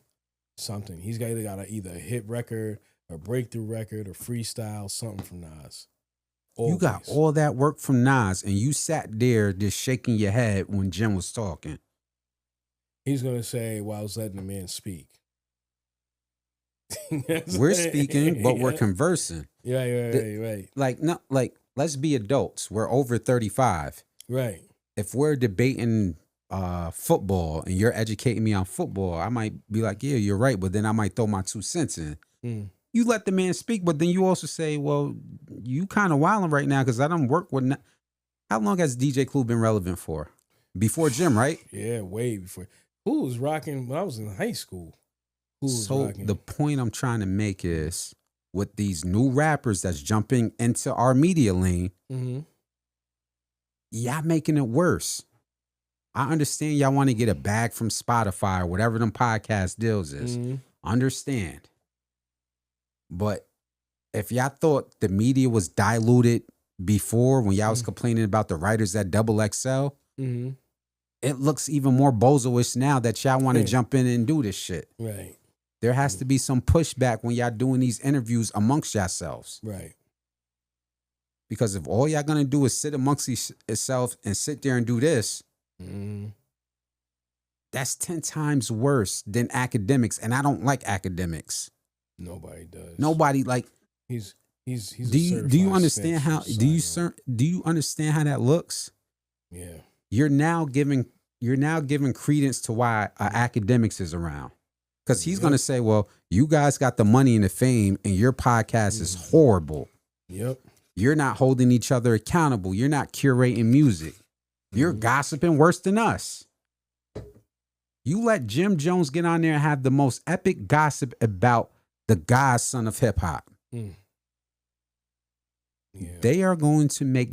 Something. He's got either a hit record, a breakthrough record, or freestyle, something from Nas. Always. You got all that work from Nas, and you sat there just shaking your head when Jim was talking. He's going to say, well, I was letting the man speak. We're speaking, but we're conversing. Right. Like, let's be adults. We're over 35. Right. If we're debating football and you're educating me on football, I might be like, yeah, you're right, but then I might throw my 2 cents in. You let the man speak, but then you also say, well, you kind of wilding right now because I don't work with. How long has DJ Clue been relevant for? Before Jim, right? Yeah, way before. Who was rocking when I was in high school? Who was So rocking? the point I'm trying to make is with these new rappers that's jumping into our media lane, y'all making it worse. I understand y'all want to get a bag from Spotify or whatever them podcast deals is. Understand. But if y'all thought the media was diluted before when y'all was complaining about the writers at Double XL, it looks even more bozo-ish now that y'all want to jump in and do this shit. Right. There has to be some pushback when y'all doing these interviews amongst yourselves. Right. Because if all y'all gonna do is sit amongst yourself and sit there and do this, that's 10 times worse than academics. And I don't like academics. Nobody does. Nobody like. He's. Do you understand how? Do you understand how that looks? Yeah. You're now giving credence to why academics is around. Because he's going to say, well, you guys got the money and the fame and your podcast is horrible. Yep. You're not holding each other accountable. You're not curating music. You're gossiping worse than us. You let Jim Jones get on there and have the most epic gossip about the godson of hip hop. Yeah. They are going to make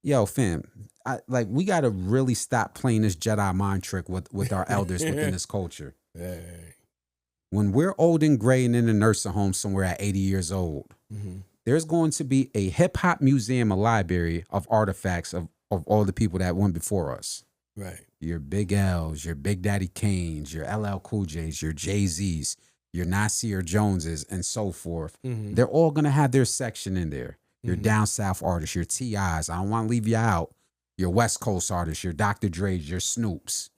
Yo, fam, we got to really stop playing this Jedi mind trick with our elders within this culture. Hey. When we're old and gray and in a nursing home somewhere at 80 years old, there's going to be a hip hop museum, a library of artifacts of all the people that went before us. Right. Your Big L's, your Big Daddy Kane's, your LL Cool J's, your Jay-Z's, your Nasir Joneses, and so forth. They're all going to have their section in there. Your down south artists, your T.I.'s, I don't want to leave you out. Your West Coast artists, your Dr. Dre's, your Snoops.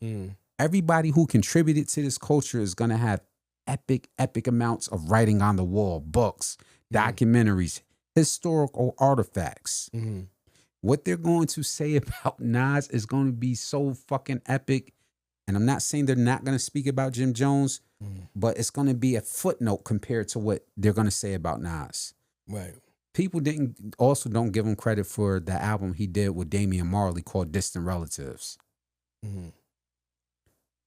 Everybody who contributed to this culture is going to have epic amounts of writing on the wall, books, documentaries, historical artifacts. What they're going to say about Nas is going to be so fucking epic. And I'm not saying they're not going to speak about Jim Jones, but it's going to be a footnote compared to what they're going to say about Nas. Right. People don't give him credit for the album he did with Damian Marley called Distant Relatives.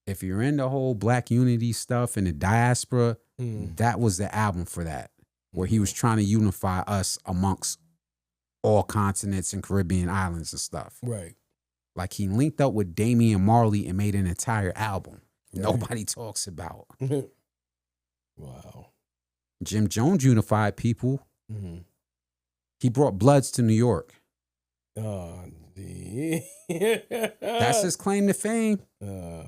If you're in the whole Black unity stuff and the diaspora, that was the album for that, where he was trying to unify us amongst all continents and Caribbean islands and stuff. Right. Like he linked up with Damian Marley and made an entire album. Right. Nobody talks about. Wow. Jim Jones unified people. He brought Bloods to New York. Oh, that's his claim to fame. Oh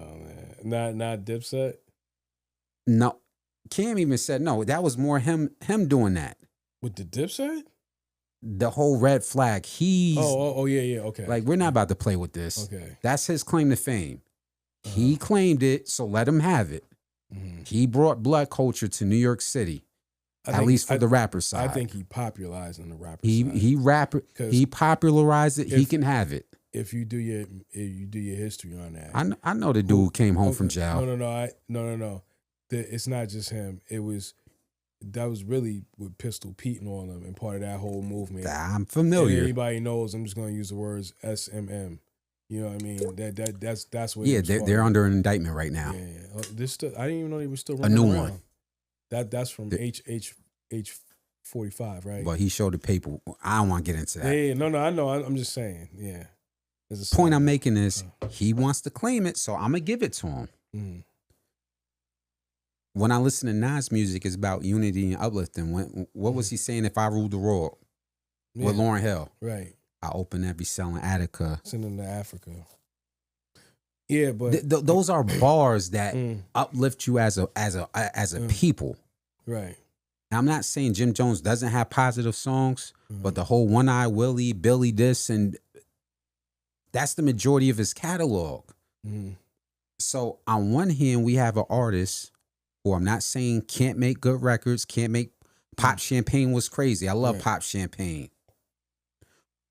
man, not Dipset. No, Cam even said no. That was more him doing that with the Dipset. The whole red flag. He's yeah, okay. Like we're not about to play with this. Okay, that's his claim to fame. He claimed it, so let him have it. He brought blood culture to New York City. At least for the rapper side. I think he popularized on the rapper side. He popularized it. He can have it. If you do your history on that. I know the dude came home from jail. No. It's not just him. That was really with Pistol Pete and all of them and part of that whole movement. I'm familiar. If anybody knows, I'm just going to use the words SMM. You know what I mean? That's what. Yeah, they're under an indictment right now. Yeah. This still, I didn't even know they were still a running new around. one. That's from H45, right? But he showed the paper. I don't want to get into that. Yeah, no, I know. I'm just saying. Yeah. Point I'm making is he wants to claim it, so I'm gonna give it to him. When I listen to Nas music, it's about unity and uplifting. What was he saying? If I ruled the world with Lauryn Hill, right? I open every cell in Attica. Send them to Africa. Yeah, but those are bars that uplift you as a people. Right. Now, I'm not saying Jim Jones doesn't have positive songs, but the whole One Eye Willie, Billy this, and that's the majority of his catalog. So on one hand, we have an artist who I'm not saying can't make good records, can't make Pop Champagne was crazy. I love Pop Champagne.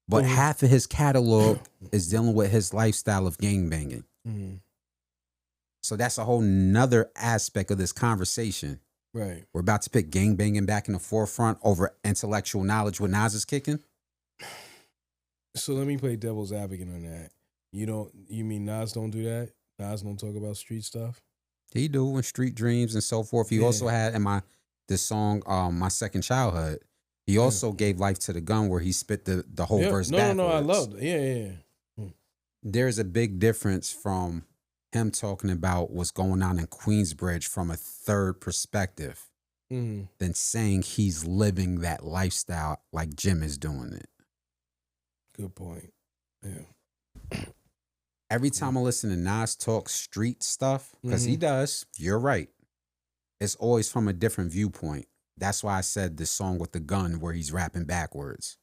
But half of his catalog is dealing with his lifestyle of gangbanging. So that's a whole nother aspect of this conversation. Right. We're about to put gangbanging back in the forefront over intellectual knowledge when Nas is kicking. So let me play devil's advocate on that. You mean Nas don't do that? Nas don't talk about street stuff? He do in Street Dreams and so forth. He also had in this song, My Second Childhood. He also gave life to the gun where he spit the whole verse backwards. No, I loved it. Yeah. There's a big difference from him talking about what's going on in Queensbridge from a third perspective than saying he's living that lifestyle like Jim is doing it. Good point. Yeah. Every time I listen to Nas talk street stuff, because he does, you're right. It's always from a different viewpoint. That's why I said the song with the gun where he's rapping backwards.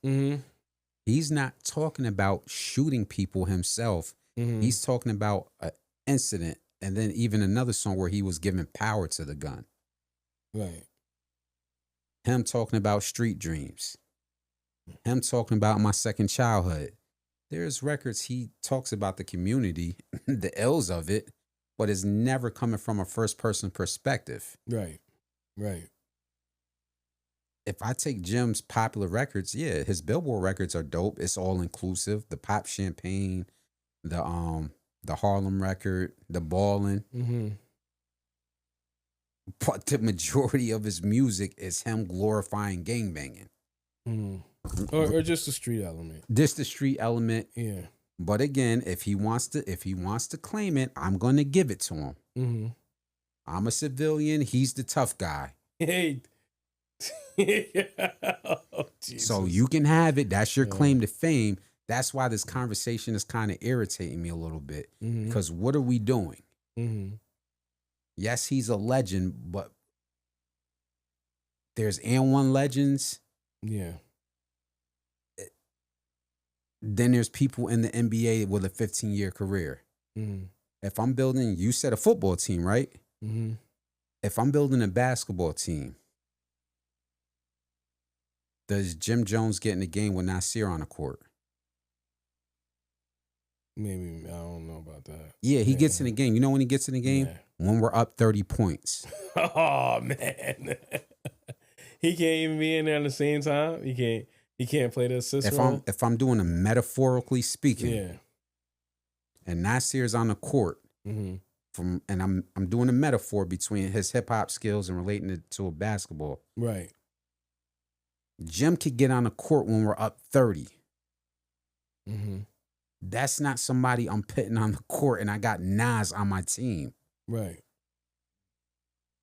He's not talking about shooting people himself. He's talking about an incident, and then even another song where he was giving power to the gun. Right. Him talking about Street Dreams. Him talking about My Second Childhood. There's records he talks about the community, the ills of it, but it's never coming from a first person perspective. Right. If I take Jim's popular records, yeah, his Billboard records are dope. It's all inclusive. The Pop Champagne, the Harlem record, the Ballin'. But the majority of his music is him glorifying gangbanging. Or just the street element. Just the street element. Yeah. But again, if he wants to claim it, I'm gonna give it to him. I'm a civilian. He's the tough guy. Hey. Oh, so you can have it. That's your claim to fame. That's why this conversation is kind of irritating me a little bit. Because what are we doing? Yes, he's a legend, but there's N1 legends. Yeah. Then there's people in the NBA with a 15-year career. If I'm building, you said a football team, right? If I'm building a basketball team, does Jim Jones get in the game with Nasir on the court? Maybe, I don't know about that. Yeah, he gets in the game. You know when he gets in the game? Yeah. When we're up 30 points. Oh, man. He can't even be in there at the same time? He can't play the assist role? If I'm doing a metaphorically speaking, and Nasir's on the court, and I'm doing a metaphor between his hip hop skills and relating it to a basketball. Right. Jim could get on the court when we're up 30. That's not somebody I'm putting on the court and I got Nas on my team. Right.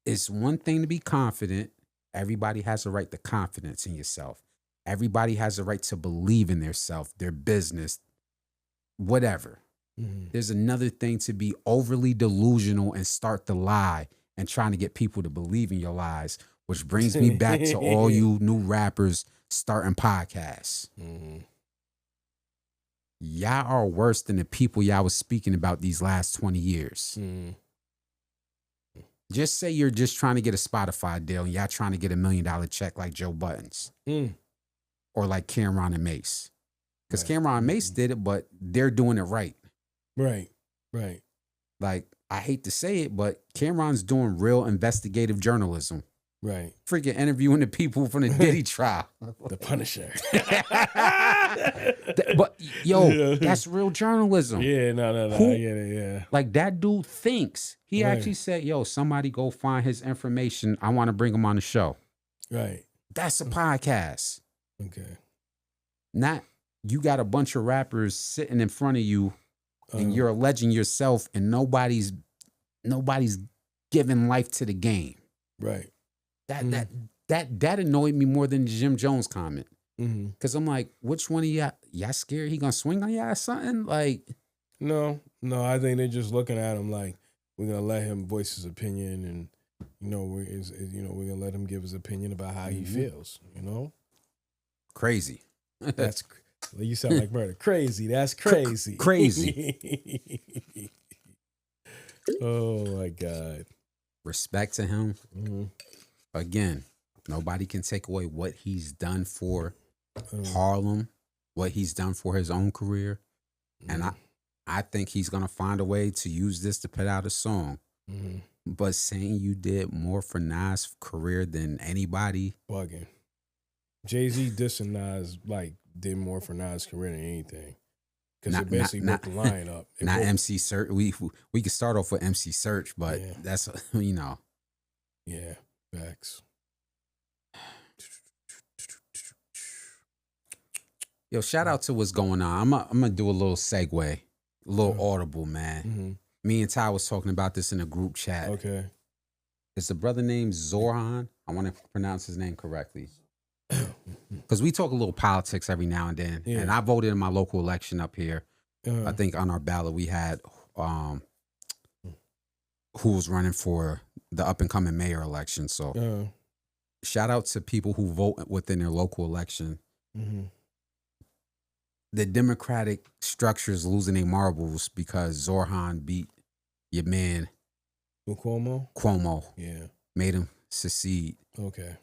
It's one thing to be confident. Everybody has a right to confidence in yourself. Everybody has a right to believe in themselves, their business, whatever. There's another thing to be overly delusional and start to lie and trying to get people to believe in your lies, which brings me back to all you new rappers starting podcasts. Y'all are worse than the people y'all was speaking about these last 20 years. Just say you're just trying to get a Spotify deal and y'all trying to get $1 million check like Joe Buttons. Or like Cameron and Mace. Because Cameron and Mace did it, but they're doing it right. Right. Like, I hate to say it, but Cameron's doing real investigative journalism. Right. Freaking interviewing the people from the Diddy trial. The Punisher. But, that's real journalism. Yeah, no. I get it, yeah. Like, that dude thinks. He actually said, somebody go find his information. I want to bring him on the show. Right. That's a podcast. Okay. Not, you got a bunch of rappers sitting in front of you and you're alleging yourself and nobody's giving life to the game. Right. That annoyed me more than the Jim Jones comment. Because I'm like, which one of y'all scared he gonna swing on y'all or something? Like, no, I think they're just looking at him like, we're gonna let him voice his opinion, and we're gonna let him give his opinion about how he feels. Crazy. That's you sound like murder. Crazy. That's crazy. Crazy. Oh my God. Respect to him. Again, nobody can take away what he's done for Harlem, what he's done for his own career. And I think he's going to find a way to use this to put out a song. But saying you did more for Nas' career than anybody. Bugging. Jay-Z dissing Nas, like, did more for Nas' career than anything. because it basically broke the line up. Not MC Search. We could start off with MC Search, but that's Yeah, facts. Yo, shout out to what's going on. I'm gonna do a little segue, a little audible, man. Mm-hmm. Me and Ty was talking about this in a group chat. Okay. It's a brother named Zoran. I want to pronounce his name correctly. Because we talk a little politics every now and then. Yeah. And I voted in my local election up here. I think on our ballot we had who was running for the up-and-coming mayor election. So shout out to people who vote within their local election. Mm-hmm. The Democratic structure is losing their marbles because Zoran beat your man Cuomo. Yeah. Made him secede. Okay.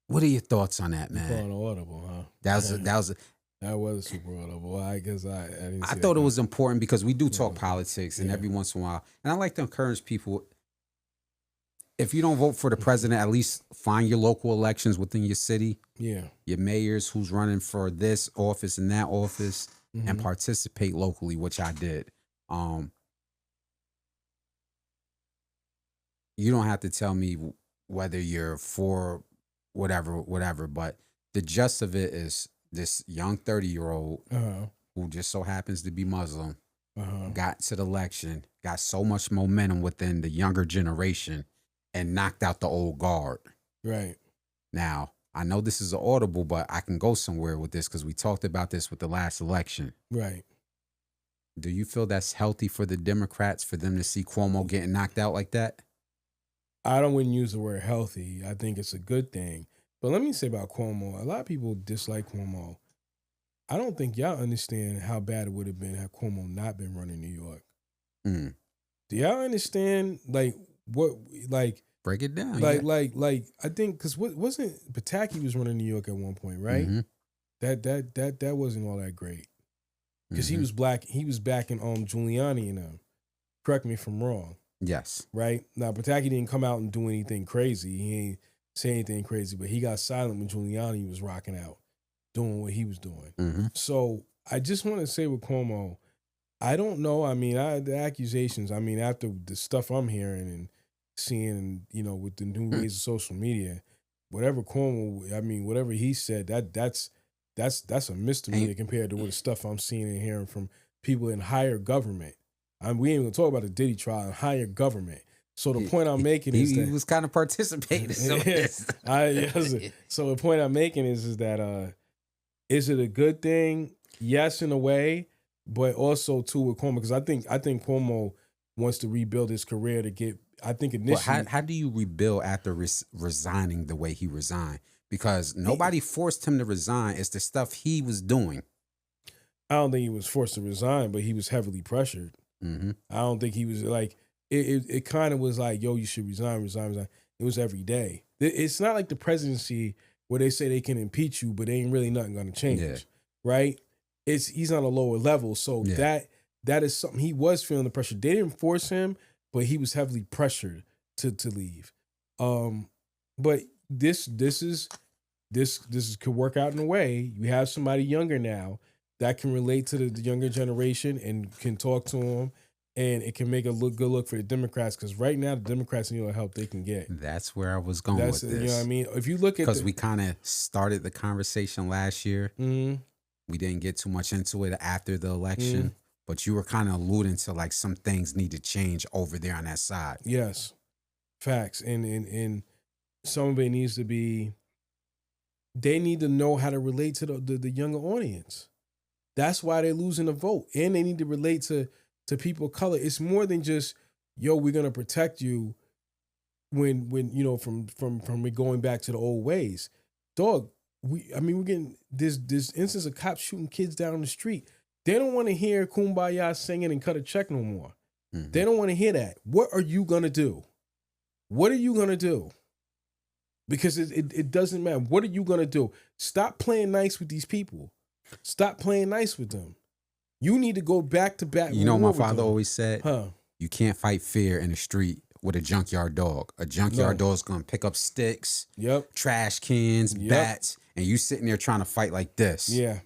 What are your thoughts on that, man? Calling audible, huh? That was super audible. I guess I didn't. I thought it was important because we do talk politics, and every once in a while, and I like to encourage people. If you don't vote for the president, at least find your local elections within your city. Yeah. Your mayors, who's running for this office and that office, and participate locally, which I did. You don't have to tell me whether you're for whatever, but the gist of it is this young 30-year-old who just so happens to be Muslim got to the election, got so much momentum within the younger generation, and knocked out the old guard. Right. Now, I know this is an audible, but I can go somewhere with this because we talked about this with the last election. Right. Do you feel that's healthy for the Democrats, for them to see Cuomo getting knocked out like that? I wouldn't use the word healthy. I think it's a good thing. But let me say about Cuomo, a lot of people dislike Cuomo. I don't think y'all understand how bad it would have been had Cuomo not been running New York. Do y'all understand, break it down. Like I think because wasn't Pataki was running New York at one point, right? Mm-hmm. That wasn't all that great because he was black. He was backing Giuliani and them. Correct me if I'm wrong. Yes. Right now, Pataki didn't come out and do anything crazy. He ain't say anything crazy, but he got silent when Giuliani was rocking out, doing what he was doing. Mm-hmm. So I just want to say with Cuomo, I don't know. I mean, the accusations. I mean, after the stuff I'm hearing and seeing, with the new ways of social media, whatever Cuomo, I mean, whatever he said, that's a misdemeanor compared to what the stuff I'm seeing and hearing from people in higher government. We ain't gonna talk about the Diddy trial, higher government. So the point I'm making is that he was kind of participating. So the point I'm making is that is it a good thing? Yes, in a way, but also too with Cuomo, because I think Cuomo wants to rebuild his career to get. I think initially, how do you rebuild after resigning the way he resigned? Because nobody forced him to resign. It's the stuff he was doing. I don't think he was forced to resign, but he was heavily pressured. Mm-hmm. I don't think he was like it kind of was like, yo, you should resign. It was every day. It's not like the presidency where they say they can impeach you, but ain't really nothing going to change, right? He's on a lower level, so that is something he was feeling the pressure. They didn't force him, but he was heavily pressured to leave. But this could work out in a way. You have somebody younger now that can relate to the younger generation and can talk to them, and it can make a good look for the Democrats, because right now the Democrats need all the help they can get. That's where I was going with this. You know what I mean? If you look at, because we kind of started the conversation last year. Mm-hmm. We didn't get too much into it after the election, but you were kind of alluding to like some things need to change over there on that side. Yes, facts, and some of it needs to be. They need to know how to relate to the younger audience. That's why they're losing the vote. And they need to relate to people of color. It's more than just, yo, we're gonna protect you when from going back to the old ways. Dog, we're getting this instance of cops shooting kids down the street. They don't want to hear Kumbaya singing and cut a check no more. Mm-hmm. They don't want to hear that. What are you gonna do? What are you gonna do? Because it doesn't matter. What are you gonna do? Stop playing nice with these people. Stop playing nice with them. You need to go back to back. You know, my father always said, you can't fight fear in the street with a junkyard dog. A junkyard dog's going to pick up sticks, trash cans, bats, and you sitting there trying to fight like this. Yeah.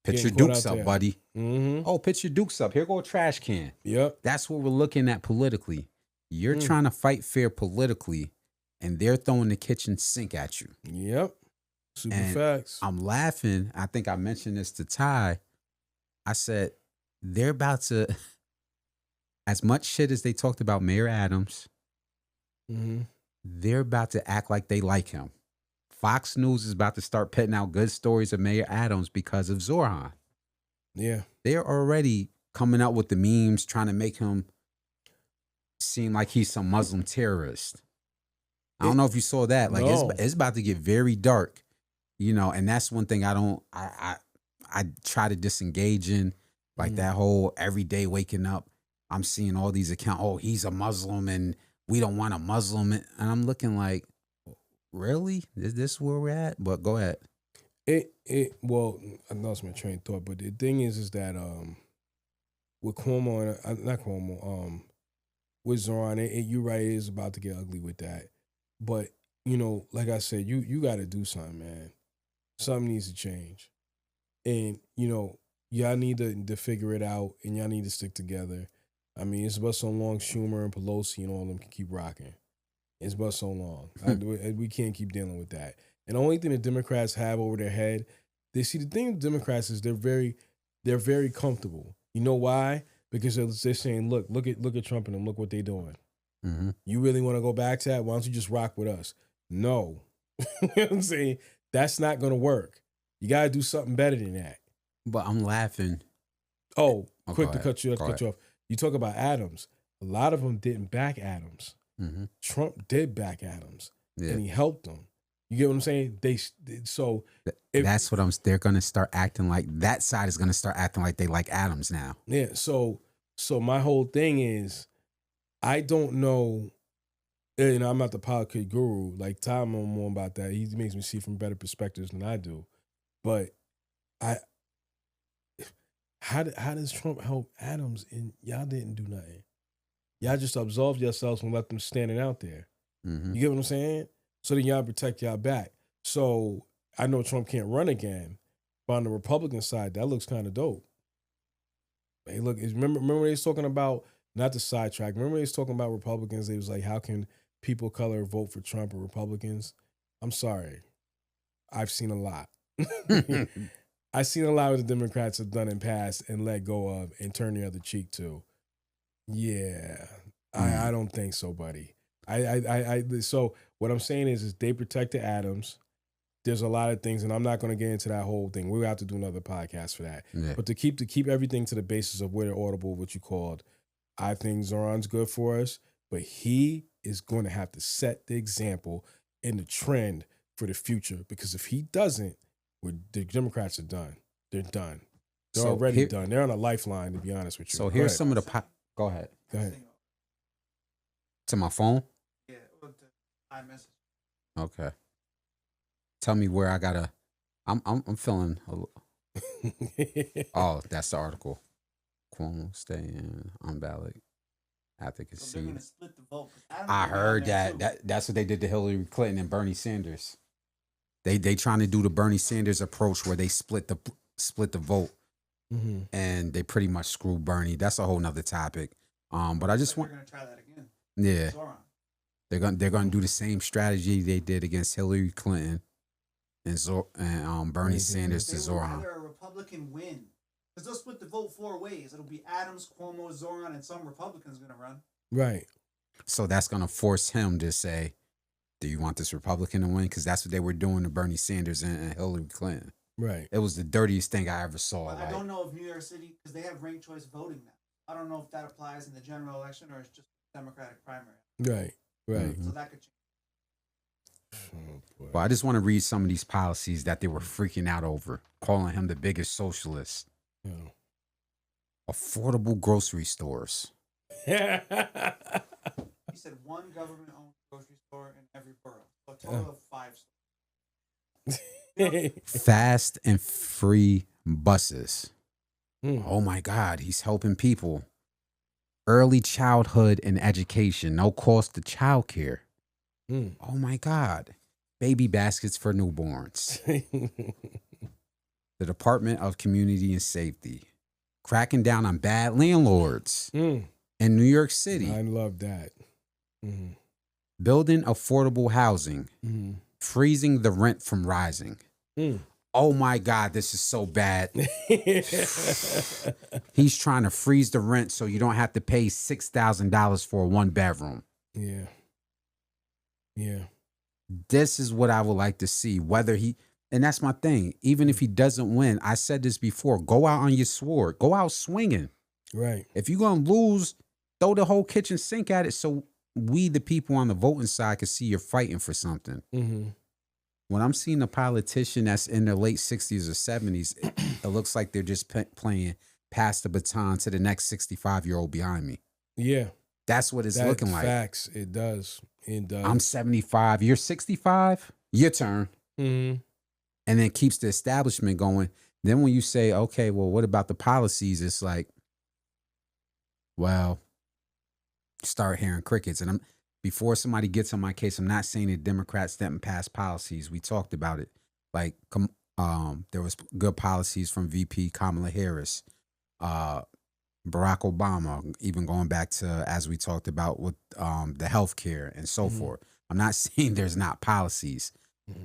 Put Getting your caught dukes out up, there. buddy. Mm-hmm. Oh, put your dukes up. Here go a trash can. Yep. That's what we're looking at politically. You're Mm. trying to fight fair politically, and they're throwing the kitchen sink at you. Yep. Super And facts. I'm laughing. I think I mentioned this to Ty. I said, they're about to, as much shit as they talked about Mayor Adams, Mm-hmm. they're about to act like they like him. Fox News is about to start putting out good stories of Mayor Adams because of Zoran. Yeah. They're already coming out with the memes trying to make him seem like he's some Muslim terrorist. I don't know if you saw that. Like No. it's about to get very dark, you know, and that's one thing I try to disengage in, like that whole everyday waking up. I'm seeing all these accounts. Oh, he's a Muslim and we don't want a Muslim. And I'm looking like, really? Is this where we're at? But go ahead. Well, I lost my train of thought, but the thing is that with Cuomo and not Cuomo, with Zoran, you're right, it is about to get ugly with that. But you know, like I said, you got to do something, man. Something needs to change, and you know, y'all need to figure it out, and y'all need to stick together. I mean, it's but so long Schumer and Pelosi and all of them can keep rocking. It's but so long. We can't keep dealing with that. And the only thing the Democrats have over their head, the thing with Democrats is they're very comfortable. You know why? Because they're saying, look at Trump and them, look what they're doing. Mm-hmm. You really want to go back to that? Why don't you just rock with us? No. You know what I'm saying? That's not going to work. You got to do something better than that. But I'm laughing. Oh, Oh, quick go to ahead. cut you off. You talk about Adams. A lot of them didn't back Adams. Mm-hmm. Trump did back Adams, Yeah. and he helped them. You get what I'm saying? That's what they're going to start acting like. That side is going to start acting like they like Adams now. Yeah. So my whole thing is, I don't know, and I'm not the politics guru. Like Tom knows more about that. He makes me see from better perspectives than I do. But how does Trump help Adams? And y'all didn't do nothing. Y'all just absolved yourselves and let them standing out there. Mm-hmm. You get what I'm saying? So then y'all protect y'all back. So I know Trump can't run again, but on the Republican side, that looks kind of dope. Hey, look, remember when they was talking about, not the sidetrack, remember when they was talking about Republicans, they was like, how can people of color vote for Trump or Republicans? I'm sorry. I've seen a lot. I've seen a lot of the Democrats have done in past and let go of and turn the other cheek to. Yeah, I don't think so, buddy. So what I'm saying is they protected Adams. There's a lot of things, and I'm not going to get into that whole thing. We'll have to do another podcast for that. Yeah. But to keep everything to the basis of where they're audible, what you called, I think Zoran's good for us, but he is going to have to set the example and the trend for the future, because if he doesn't, the Democrats are done. They're done. They're already done. They're on a lifeline, to be honest with you. So here's some of the Go ahead. Go ahead. To my phone? Yeah, iMessage. Okay. Tell me where I gotta. I'm feeling. Oh, that's the article. Cuomo stay in on ballot advocacy. So they're gonna split the vote. I heard that's what they did to Hillary Clinton and Bernie Sanders. They trying to do the Bernie Sanders approach where they split the vote, Mm-hmm. and they pretty much screwed Bernie. That's a whole nother topic. But I just want. They're gonna try that again. Yeah. Zoran. They're gonna do the same strategy they did against Hillary Clinton and Bernie Sanders to They will Zoran. rather a Republican win, because they'll split the vote 4 ways. It'll be Adams, Cuomo, Zoran, and some Republicans gonna run. Right. So that's gonna force him to say, "Do you want this Republican to win?" Because that's what they were doing to Bernie Sanders and Hillary Clinton. Right. It was the dirtiest thing I ever saw. But I don't know if New York City, because they have ranked choice voting now. I don't know if that applies in the general election or it's just Democratic primary. Right. Right. So that could change. Oh, Well, I just want to read some of these policies that they were freaking out over, calling him the biggest socialist. Yeah. Affordable grocery stores. He said one government-owned grocery store in every borough. So a total of 5 stores. Fast and free buses. Mm. Oh my God, he's helping people. Early childhood and education, no cost to childcare. Mm. Oh my God. Baby baskets for newborns. the Department of Community and Safety, cracking down on bad landlords in New York City. I love that. Building affordable housing, freezing the rent from rising. Oh my God, this is so bad. He's trying to freeze the rent so you don't have to pay $6,000 for a 1-bedroom. Yeah. Yeah. This is what I would like to see. Whether he, and that's my thing. Even if he doesn't win, I said this before, go out on your sword. Go out swinging. Right. If you're going to lose, throw the whole kitchen sink at it so we, the people on the voting side, can see you're fighting for something. When I'm seeing a politician that's in their late 60s or 70s, it looks like they're just playing pass the baton to the next 65-year-old behind me. Yeah. That's what it's looking like. Facts. It does. It does. I'm 75. You're 65. Your turn. And then keeps the establishment going. Then when you say, okay, well, what about the policies? It's like, well, start hearing crickets. And before somebody gets on my case, I'm not saying that Democrats didn't pass policies. We talked about it. Like, there was good policies from VP Kamala Harris, Barack Obama, even going back to, as we talked about, with the healthcare and so forth. I'm not saying there's not policies,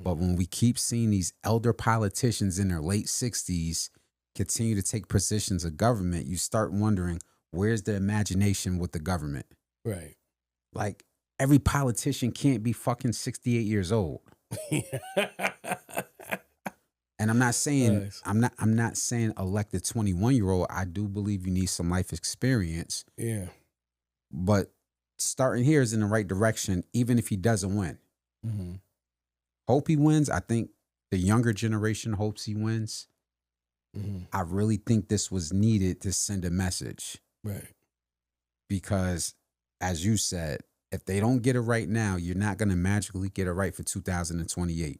but when we keep seeing these elder politicians in their late 60s continue to take positions of government, you start wondering, where's the imagination with the government? Right. Like, every politician can't be fucking 68 years old. And I'm not saying Nice. I'm not saying elect a 21-year-old. I do believe you need some life experience. Yeah. But starting here is in the right direction, even if he doesn't win. Hope he wins. I think the younger generation hopes he wins. I really think this was needed to send a message. Right. Because, as you said, if they don't get it right now, you're not going to magically get it right for 2028.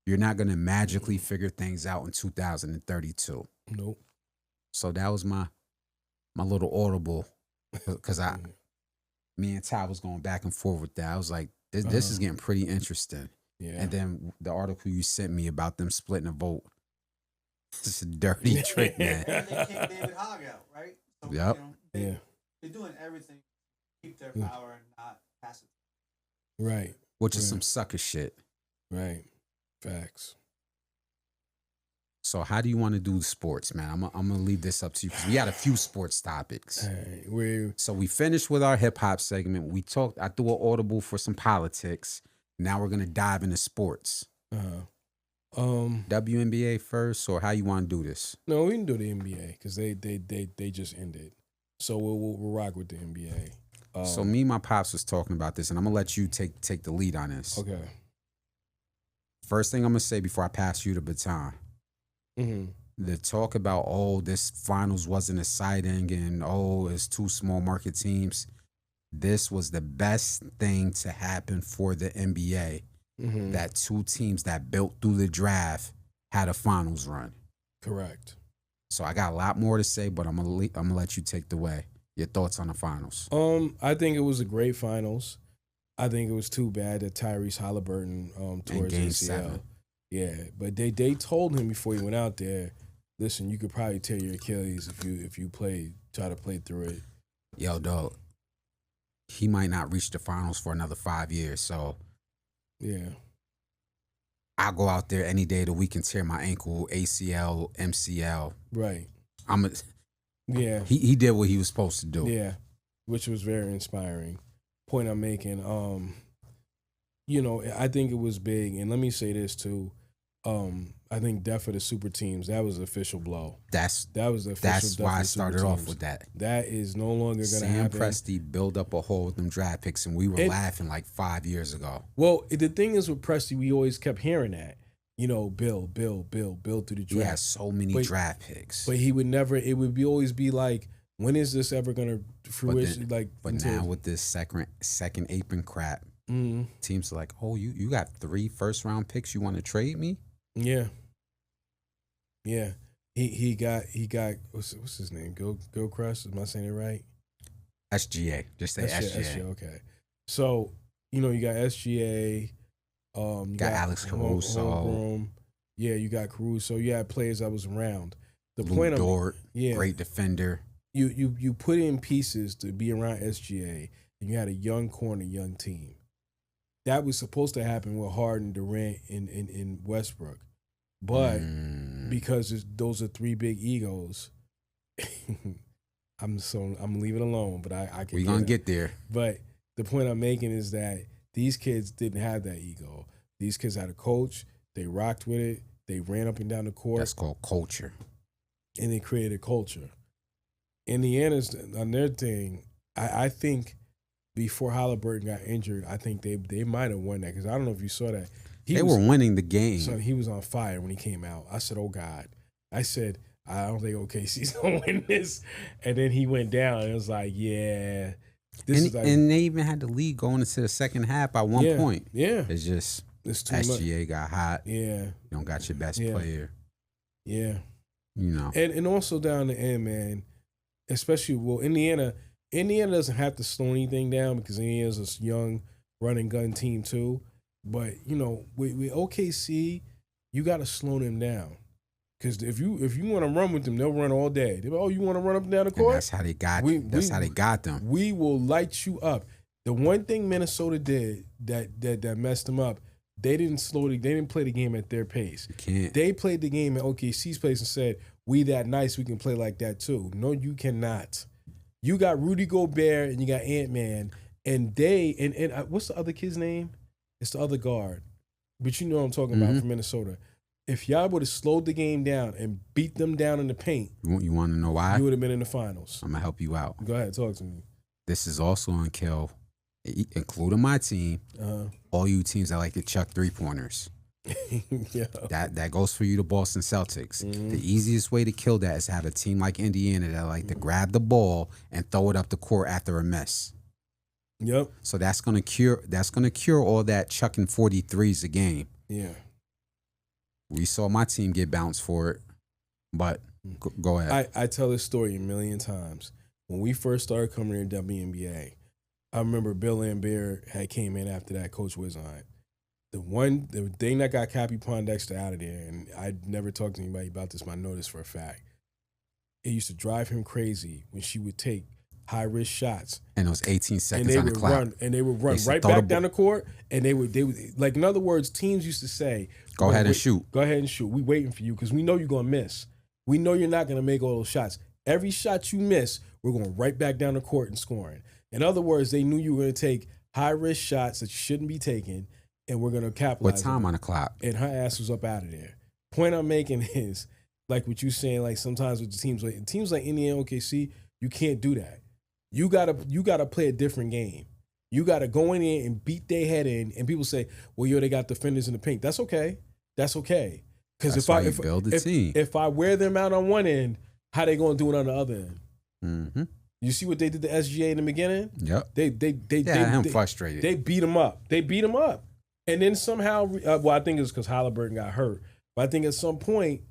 You're not going to magically figure things out in 2032. Nope. So that was my little audible, because me and Ty was going back and forth with that. I was like, this is getting pretty interesting. Yeah. And then the article you sent me about them splitting a vote. It's a dirty trick, man. And they kicked David Hogg out, right? So, Yep. They're doing everything to keep their power and not pass it. Right. Which is some sucker shit. Right. Facts. So how do you want to do sports, man? I'm gonna leave this up to you because we had a few sports topics. So we finished with our hip hop segment. We talked. I threw an audible for some politics. Now we're gonna dive into sports. WNBA first, or how you want to do this? No, we can do the NBA because they just ended. So we'll rock with the NBA. So me and my pops was talking about this, and I'm gonna let you take the lead on this. Okay. First thing I'm gonna say before I pass you the baton. The talk about, oh, this finals wasn't exciting and, oh, it's two small market teams. This was the best thing to happen for the NBA. That two teams that built through the draft had a finals run. Correct. So I got a lot more to say, but I'm gonna let you take the way. Your thoughts on the finals? I think it was a great finals. I think it was too bad that Tyrese Halliburton tore his Game ACL. 7. Yeah, but they told him before he went out there, listen, you could probably tear your Achilles if you try to play through it. Yo, dog, he might not reach the finals for another 5 years. So yeah, I'll go out there any day of the week and tear my ankle, ACL, MCL. Right. Yeah. He did what he was supposed to do. Yeah, which was very inspiring. Point I'm making, I think it was big, and let me say this too. I think death of the super teams, that was the official blow. That was the official. That's death why of I the started super off teams. with that. That is no longer going to happen. Sam Presti built up a hole with them draft picks, and we were laughing like 5 years ago. Well, the thing is with Presti, we always kept hearing that. Build through the draft. He had so many draft picks. But he would never, it would always be like, when is this ever going to fruition? But now with this second apron crap, teams are like, oh, you got 3 first-round picks, you want to trade me? Yeah. Yeah. He got what's his name? Gilchrist? Am I saying it right? SGA. Just say SGA. Okay. So, you got SGA. You got Alex Caruso. Yeah, you got Caruso. You had players that was around. The Lou point Dort, yeah, great defender. you put in pieces to be around SGA, and you had a young core and a young team. That was supposed to happen with Harden, Durant, and Westbrook, but because those are three big egos, I'm gonna leave it alone. But I can. We're gonna get there. But the point I'm making is that these kids didn't have that ego. These kids had a coach. They rocked with it. They ran up and down the court. That's called culture. And they created culture. Indiana's on their thing. I think before Halliburton got injured, I think they might have won that because I don't know if you saw that. They were winning the game. So he was on fire when he came out. I said, "Oh God!" I said, "I don't think OKC's gonna win this." And then he went down. And it was like, "Yeah." And they even had the lead going into the second half by 1 point. Yeah, it's just too SGA much. Got hot. Yeah, you don't got your best player. Yeah, you know, and also down the end, man. Especially Indiana doesn't have to slow anything down because Indiana's a young run and gun team too. But you know, with OKC, you got to slow them down because if you want to run with them, they'll run all day. They'll be, oh, you want to run up and down the court? And that's how they got. That's how they got them. We will light you up. The one thing Minnesota did that messed them up, they didn't They didn't play the game at their pace. You can't. They played the game at OKC's pace and said, "We that nice, we can play like that too." No, you cannot. You got Rudy Gobert and you got Ant-Man, and what's the other kid's name? It's the other guard, but you know what I'm talking about from Minnesota. If y'all would have slowed the game down and beat them down in the paint, you want to know why? You would have been in the finals. I'm gonna help you out. Go ahead, talk to me. This is also on Kel, including my team. All you teams that like to chuck 3-pointers. Yeah. That goes for you, the Boston Celtics. The easiest way to kill that is to have a team like Indiana that like to grab the ball and throw it up the court after a miss. Yep. So that's gonna cure all that chucking 43s a game. Yeah. We saw my team get bounced for it, but go ahead. I tell this story a million times. When we first started coming in WNBA, I remember Bill Lambert had came in after that, Coach Wizard. The thing that got Cappy Pondexter out of there, and I never talked to anybody about this, but I know this for a fact. It used to drive him crazy when she would take high-risk shots. And it was 18 seconds on the clock. And they would run right back down the court, and they would like, in other words, teams used to say, Go ahead and shoot. Go ahead and shoot. We waiting for you because we know you're going to miss. We know you're not going to make all those shots. Every shot you miss, we're going right back down the court and scoring. In other words, they knew you were going to take high-risk shots that you shouldn't be taking, and we're going to capitalize. What time on the clock? And her ass was up out of there. Point I'm making is, like what you saying, like sometimes with the teams like Indiana, OKC, you can't do that. You gotta play a different game. You gotta go in there and beat their head in. And people say, "Well, they got defenders in the paint." That's okay. That's okay. Because if I wear them out on one end, how they gonna do it on the other end? Mm-hmm. You see what they did to SGA in the beginning? Yep. They frustrated. They beat him up. And then somehow, I think it's because Halliburton got hurt. But I think at some point,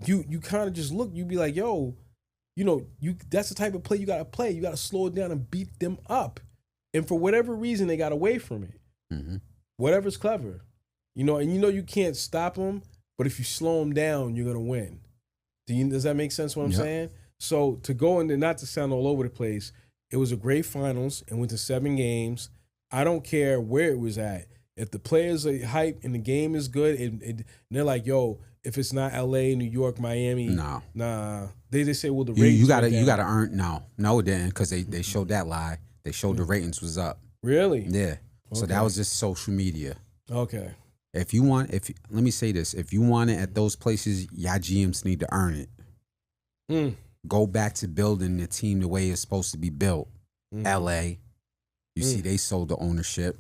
you kind of just look. You be like, yo. That's the type of play you got to play. You got to slow it down and beat them up. And for whatever reason, they got away from it. Mm-hmm. Whatever's clever. And you can't stop them, but if you slow them down, you're going to win. Does that make sense what I'm saying? So to go in there, not to sound all over the place, it was a great finals and went to 7 games. I don't care where it was at. If the players are hype and the game is good, and they're like, yo, if it's not LA, New York, Miami, nah. They say, well, the ratings you gotta earn no, it didn't, because they showed that lie. They showed the ratings was up. Really? Yeah. Okay. So that was just social media. Okay. Let me say this, if you want it at those places, y'all GMs need to earn it. Go back to building the team the way it's supposed to be built. LA, you see they sold the ownership.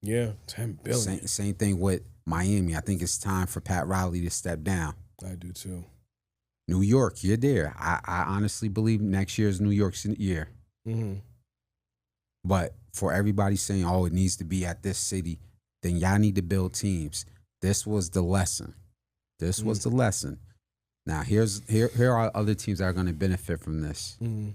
Yeah, $10 billion. Same thing with Miami. I think it's time for Pat Riley to step down. I do too. New York, you're there. I honestly believe next year is New York's year. Mm-hmm. But for everybody saying, oh, it needs to be at this city, then y'all need to build teams. This was the lesson. Now, here are other teams that are going to benefit from this. Mm-hmm.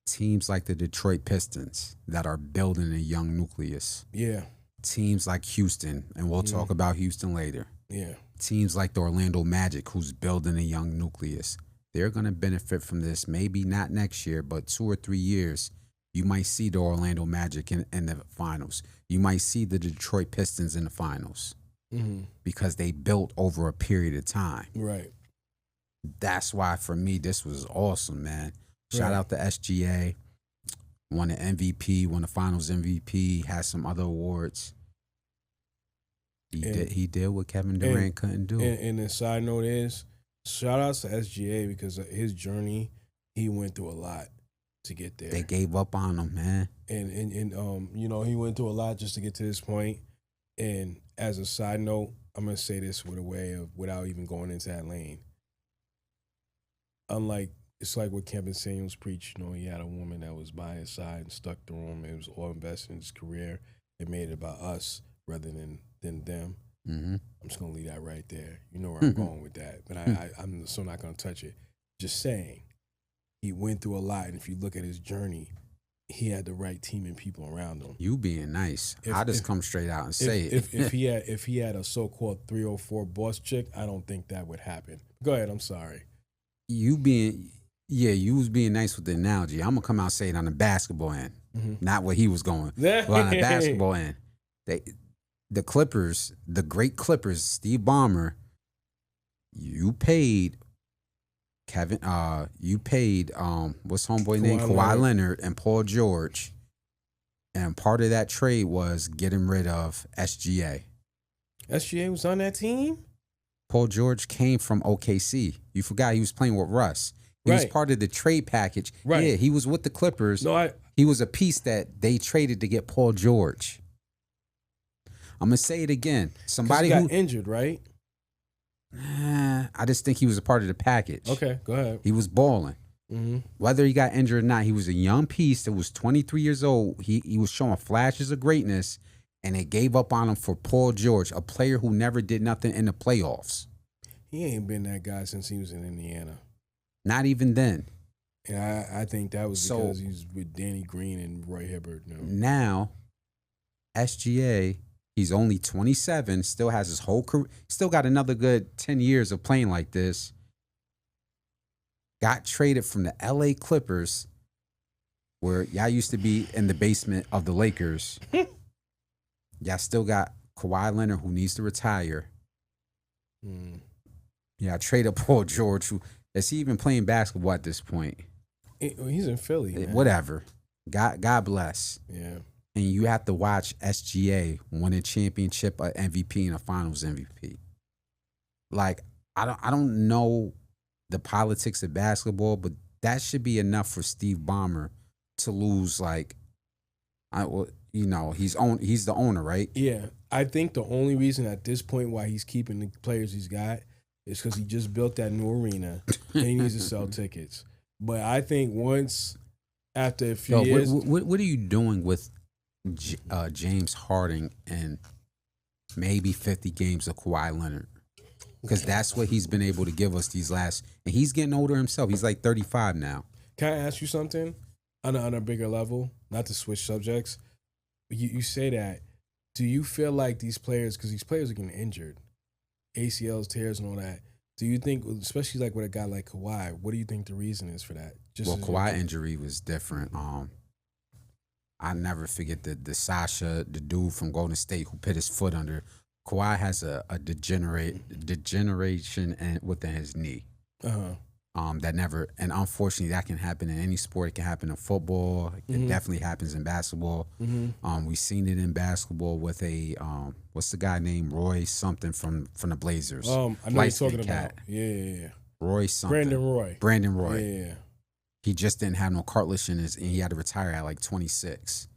Teams like the Detroit Pistons that are building a young nucleus. Yeah. Teams like Houston, and we'll talk about Houston later. Yeah. Teams like the Orlando Magic, who's building a young nucleus, they're going to benefit from this. Maybe not next year, but 2 or 3 years. You might see the Orlando Magic in the finals. You might see the Detroit Pistons in the finals because they built over a period of time. Right. That's why, for me, this was awesome, man. Shout out to SGA. Won the MVP, won the Finals MVP, had some other awards. He did what Kevin Durant couldn't do. And the side note is, shout outs to SGA because of his journey, he went through a lot to get there. They gave up on him, man. And you know, he went through a lot just to get to this point. And as a side note, I'm gonna say this with a way of without even going into that lane. Unlike it's like what Kevin Samuels preached, you know, he had a woman that was by his side and stuck through him. It was all invested in his career. It made it about us rather than them. I'm just gonna leave that right there. You know where I'm going with that, but I'm so not gonna touch it. Just saying, he went through a lot, and if you look at his journey, he had the right team and people around him. You being nice, I just come straight out and say it. If he had a so-called 304 boss chick, I don't think that would happen. Go ahead. I'm sorry. You was being nice with the analogy. I'm gonna come out and say it on the basketball end, not where he was going, but on the basketball end. The Clippers, the great Clippers, Steve Ballmer, you paid Kevin, what's homeboy name? Kawhi Leonard and Paul George. And part of that trade was getting rid of SGA. SGA was on that team? Paul George came from OKC. You forgot he was playing with Russ. He was part of the trade package. Right. Yeah, he was with the Clippers. No, he was a piece that they traded to get Paul George. I'm going to say it again. Somebody who got injured, right? I just think he was a part of the package. Okay, go ahead. He was balling. Whether he got injured or not, he was a young piece that was 23 years old. He was showing flashes of greatness, and they gave up on him for Paul George, a player who never did nothing in the playoffs. He ain't been that guy since he was in Indiana. Not even then. And I think that was because he's with Danny Green and Roy Hibbert. Now, SGA... He's only 27, still has his whole career, still got another good 10 years of playing like this. Got traded from the LA Clippers, where y'all used to be in the basement of the Lakers. Y'all still got Kawhi Leonard, who needs to retire. Yeah, traded Paul George, who is he even playing basketball at this point? He's in Philly. Man. Whatever. God bless. Yeah. And you have to watch SGA win a championship, a MVP, and a Finals MVP. Like, I don't know the politics of basketball, but that should be enough for Steve Ballmer to lose. Like, he's the owner, right? Yeah, I think the only reason at this point why he's keeping the players he's got is because he just built that new arena and he needs to sell tickets. But I think once after a few years, what are you doing with James Harden and maybe 50 games of Kawhi Leonard? Because that's what he's been able to give us these last, and he's getting older himself. He's like 35 now. Can I ask you something on a bigger level? Not to switch subjects. You say that. Do you feel like these players, because these players are getting injured, ACLs, tears, and all that, do you think, especially like with a guy like Kawhi, what do you think the reason is for that? Kawhi injury was different. I never forget the Sasha, the dude from Golden State who put his foot under. Kawhi has a degeneration within his knee. That never, and unfortunately that can happen in any sport. It can happen in football. It definitely happens in basketball. We've seen it in basketball with what's the guy named Roy something from the Blazers. I know you're talking about. Yeah. Roy something. Brandon Roy. Yeah. He just didn't have no cartilage in and he had to retire at like 26.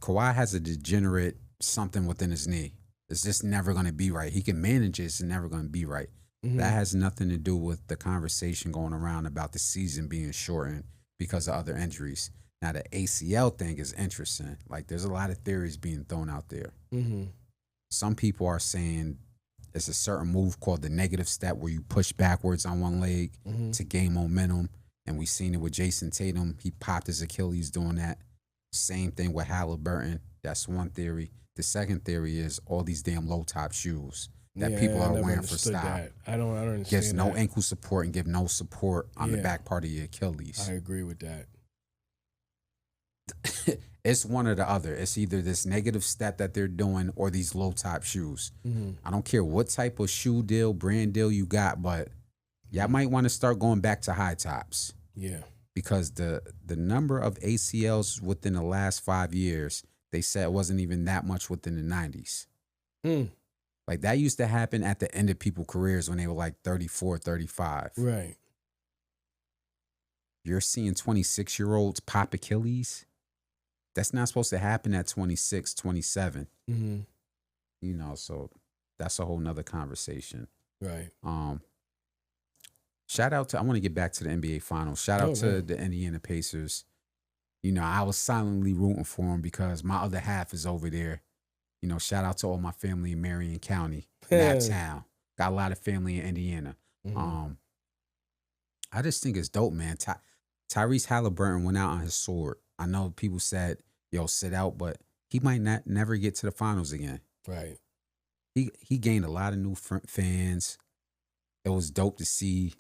Kawhi has a degenerate something within his knee. It's just never going to be right. He can manage it. It's never going to be right. That has nothing to do with the conversation going around about the season being shortened because of other injuries. Now, the ACL thing is interesting. Like, there's a lot of theories being thrown out there. Some people are saying it's a certain move called the negative step where you push backwards on one leg to gain momentum. And we've seen it with Jason Tatum. He popped his Achilles doing that. Same thing with Halliburton. That's one theory. The second theory is all these damn low top shoes that Yeah, people I are never wearing for understood style. that. I don't understand Gives no that. ankle support and give no support on the Yeah. back part of your Achilles. I agree with that. It's one or the other. It's either this negative step that they're doing or these low top shoes. Mm-hmm. I don't care what type of shoe deal, brand deal you got, but y'all might want to start going back to high tops. Yeah. Because the number of ACLs within the last 5 years, they said it wasn't even that much within the 90s. Like that used to happen at the end of people's careers when they were like 34, 35. Right. You're seeing 26-year-olds pop Achilles. That's not supposed to happen at 26, 27. Mm-hmm. You know, so that's a whole nother conversation. Right. Shout out to, I want to get back to the NBA Finals. Shout out to the Indiana Pacers. You know, I was silently rooting for them because my other half is over there. You know, shout out to all my family in Marion County, that town. Got a lot of family in Indiana. Mm-hmm. I just think it's dope, man. Tyrese Halliburton went out on his sword. I know people said, yo, sit out, but he might never get to the finals again. Right. He gained a lot of new fans. It was dope to see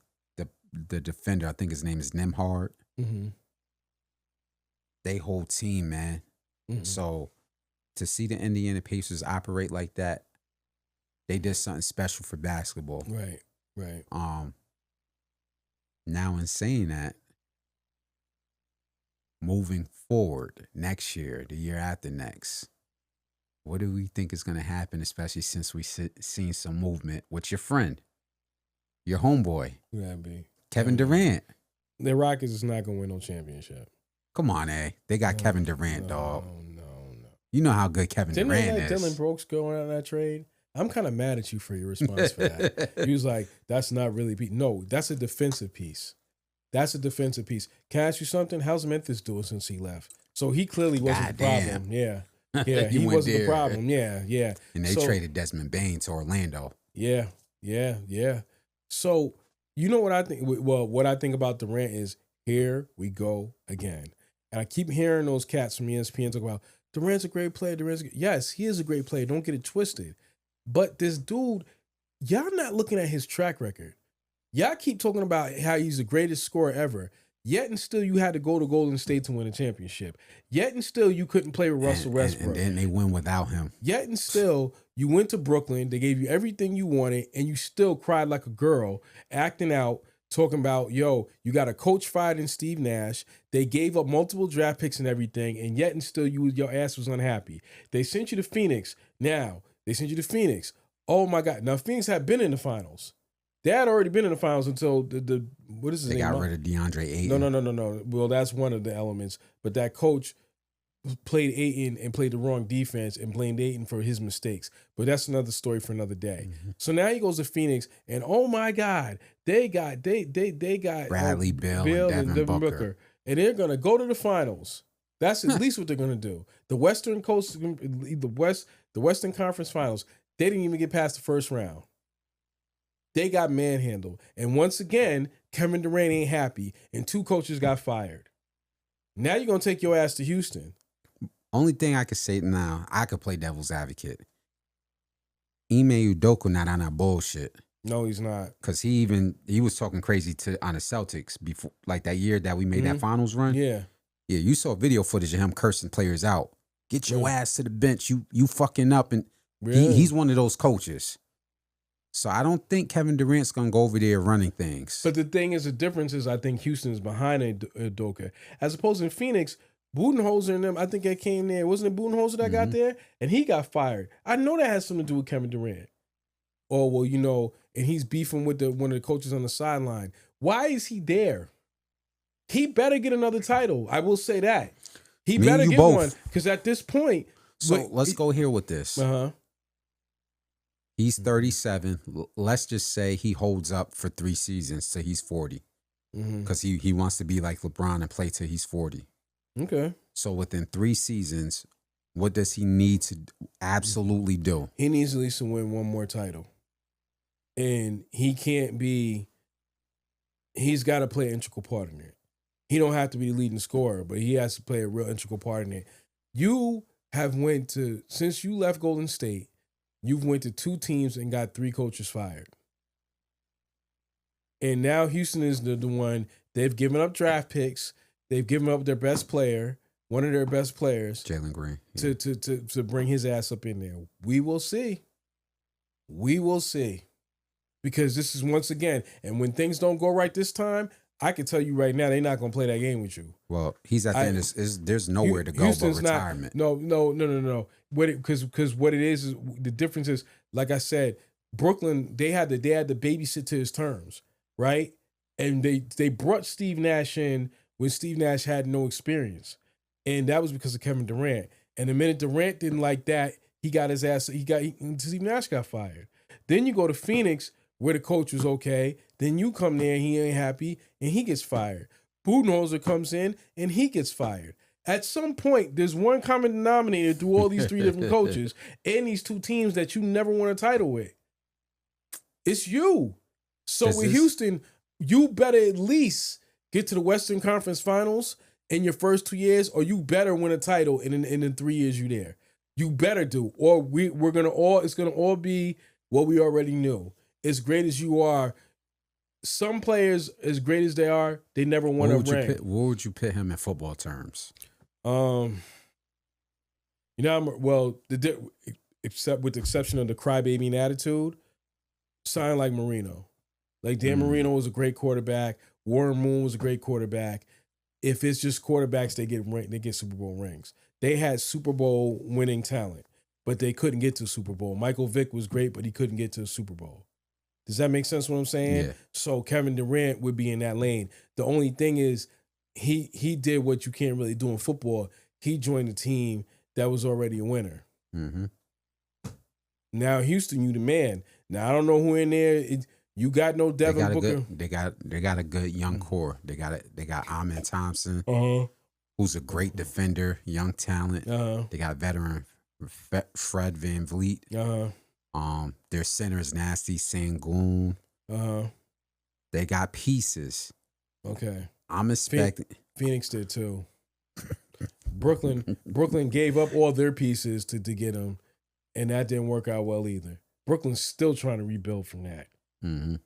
the defender. I think his name is Nembhard. Mm-hmm. They whole team, man. Mm-hmm. So to see the Indiana Pacers operate like that, they did something special for basketball. Right. Right. Now in saying that, moving forward next year, the year after next, what do we think is going to happen, especially since we seen some movement with your friend, your homeboy, Who that be? Kevin Durant? The Rockets is not going to win no championship. Come on, They got Kevin Durant, dog. No. You know how good Kevin Didn't Durant they let is. Dylan Brooks go out of that trade? I'm kind of mad at you for your response for that. He was like, that's not really no, that's a defensive piece. That's a defensive piece. Can I ask you something? How's Memphis doing since he left? So he clearly wasn't the problem. Yeah. Yeah, he wasn't the problem. Yeah. And they traded Desmond Bain to Orlando. Yeah. So, you know what I think? Well, what I think about Durant is, here we go again. And I keep hearing those cats from ESPN talk about, Durant's a great player. Yes, he is a great player. Don't get it twisted. But this dude, y'all not looking at his track record. Y'all keep talking about how he's the greatest scorer ever. Yet and still you had to go to Golden State to win a championship. Yet and still you couldn't play with Russell Westbrook. And then they win without him. Yet and still you went to Brooklyn. They gave you everything you wanted and you still cried like a girl, acting out, talking about, yo, you got a coach fired in Steve Nash. They gave up multiple draft picks and everything, and yet and still your ass was unhappy. They sent you to Phoenix. Oh my God. Now Phoenix had been in the finals. They had already been in the finals until the what is his name? They got rid of DeAndre Ayton. No. Well, that's one of the elements. But that coach played Ayton and played the wrong defense and blamed Ayton for his mistakes. But that's another story for another day. Mm-hmm. So now he goes to Phoenix, and oh my God, they got Bradley Beal and Devin Booker. And they're gonna go to the finals. That's at least what they're gonna do. The Western Coast, the Western Conference Finals, they didn't even get past the first round. They got manhandled. And once again, Kevin Durant ain't happy, and 2 coaches got fired. Now you're gonna take your ass to Houston. Only thing I could say now, I could play devil's advocate. Ime Udoka not on that bullshit. No, he's not. Because he was talking crazy on the Celtics before, like that year that we made that finals run. Yeah. Yeah, you saw video footage of him cursing players out. Get your ass to the bench. You fucking up. And he's one of those coaches. So I don't think Kevin Durant's going to go over there running things. But the thing is, the difference is I think Houston is behind Udoka. As opposed to Phoenix, Budenholzer and them, I think they came there. Wasn't it Budenholzer that got there? And he got fired. I know that has something to do with Kevin Durant. Or, well, you know, and he's beefing with one of the coaches on the sideline. Why is he there? He better get another title. I will say that. He better get one. Because at this point... So let's go here with this. He's 37. Let's just say he holds up for 3 seasons till he's 40. Because he wants to be like LeBron and play till he's 40. Okay. So within 3 seasons, what does he need to absolutely do? He needs at least to win one more title. And he can't be... He's got to play an integral part in it. He don't have to be the leading scorer, but he has to play a real integral part in it. You have went to, since you left Golden State, you've went to 2 teams and got 3 coaches fired. And now Houston is the one, they've given up draft picks. They've given up their best player, one of their best players, Jalen Green, to bring his ass up in there. We will see. We will see. Because this is once again, and when things don't go right this time, I can tell you right now, they're not going to play that game with you. Well, he's at the end. There's nowhere to go Houston's but retirement. No. Because what it is the difference is, like I said, Brooklyn, they had to babysit to his terms, right? And they brought Steve Nash in when Steve Nash had no experience, and that was because of Kevin Durant. And the minute Durant didn't like that, he got his ass. Steve Nash got fired. Then you go to Phoenix, where the coach was okay. Then you come there, he ain't happy, and he gets fired. Budenholzer comes in, and he gets fired. At some point, there's one common denominator through all these 3 different coaches and these 2 teams that you never won a title with. It's you. So with Houston, you better at least get to the Western Conference Finals in your first 2 years, or you better win a title in the 3 years you there. You better do, or it's gonna all be what we already knew. As great as you are, some players, as great as they are, they never won a ring. What would you put him in football terms? Except with the exception of the crybaby attitude, sign like Marino. Like Dan Marino was a great quarterback. Warren Moon was a great quarterback. If it's just quarterbacks, they get Super Bowl rings. They had Super Bowl winning talent, but they couldn't get to Super Bowl. Michael Vick was great, but he couldn't get to the Super Bowl. Does that make sense what I'm saying? Yeah. So Kevin Durant would be in that lane. The only thing is he did what you can't really do in football. He joined a team that was already a winner. Mm-hmm. Now Houston, you the man. Now I don't know who in there. You got no Devin Booker. They got a good young core. They got Ahmed Thompson, who's a great defender, young talent. They got veteran Fred VanVleet. Their center is nasty, Sengun. They got pieces. Okay. I'm expecting Phoenix did too. Brooklyn gave up all their pieces to get them, and that didn't work out well either. Brooklyn's still trying to rebuild from that. Mm-hmm.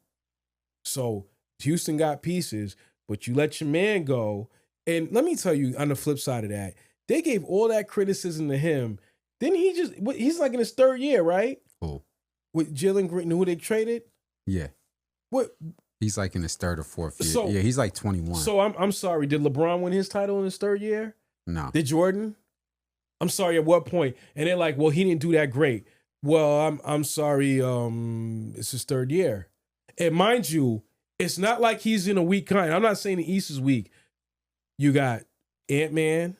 So Houston got pieces, but you let your man go. And let me tell you, on the flip side of that, they gave all that criticism to him. Then he's like in his 3rd year, right? Oh. With Jalen Green, who they traded? Yeah. What? He's like in his 3rd or 4th year. So, yeah, he's like 21. So I'm sorry. Did LeBron win his title in his 3rd year? No. Did Jordan? I'm sorry. At what point? And they're like, well, he didn't do that great. Well, I'm sorry. It's his 3rd year. And mind you, it's not like he's in a weak kind. I'm not saying the East is weak. You got Ant-Man.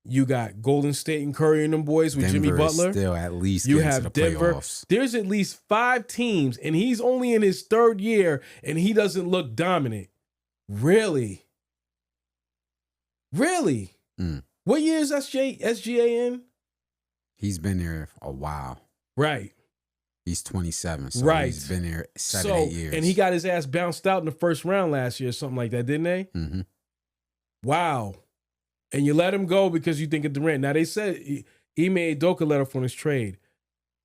You got Golden State and Curry and them boys with Denver Jimmy Butler. Is still at least you getting have to the Denver. playoffs. There's at least 5 teams, and he's only in his 3rd year, and he doesn't look dominant. Really? What year is SGA in? He's been there a while. Right. He's 27, so he's been there 7-8 years. And he got his ass bounced out in the 1st round last year or something like that, didn't they? Mm-hmm. Wow. And you let him go because you think of Durant. Now, they said Ime Udoka let up on his trade.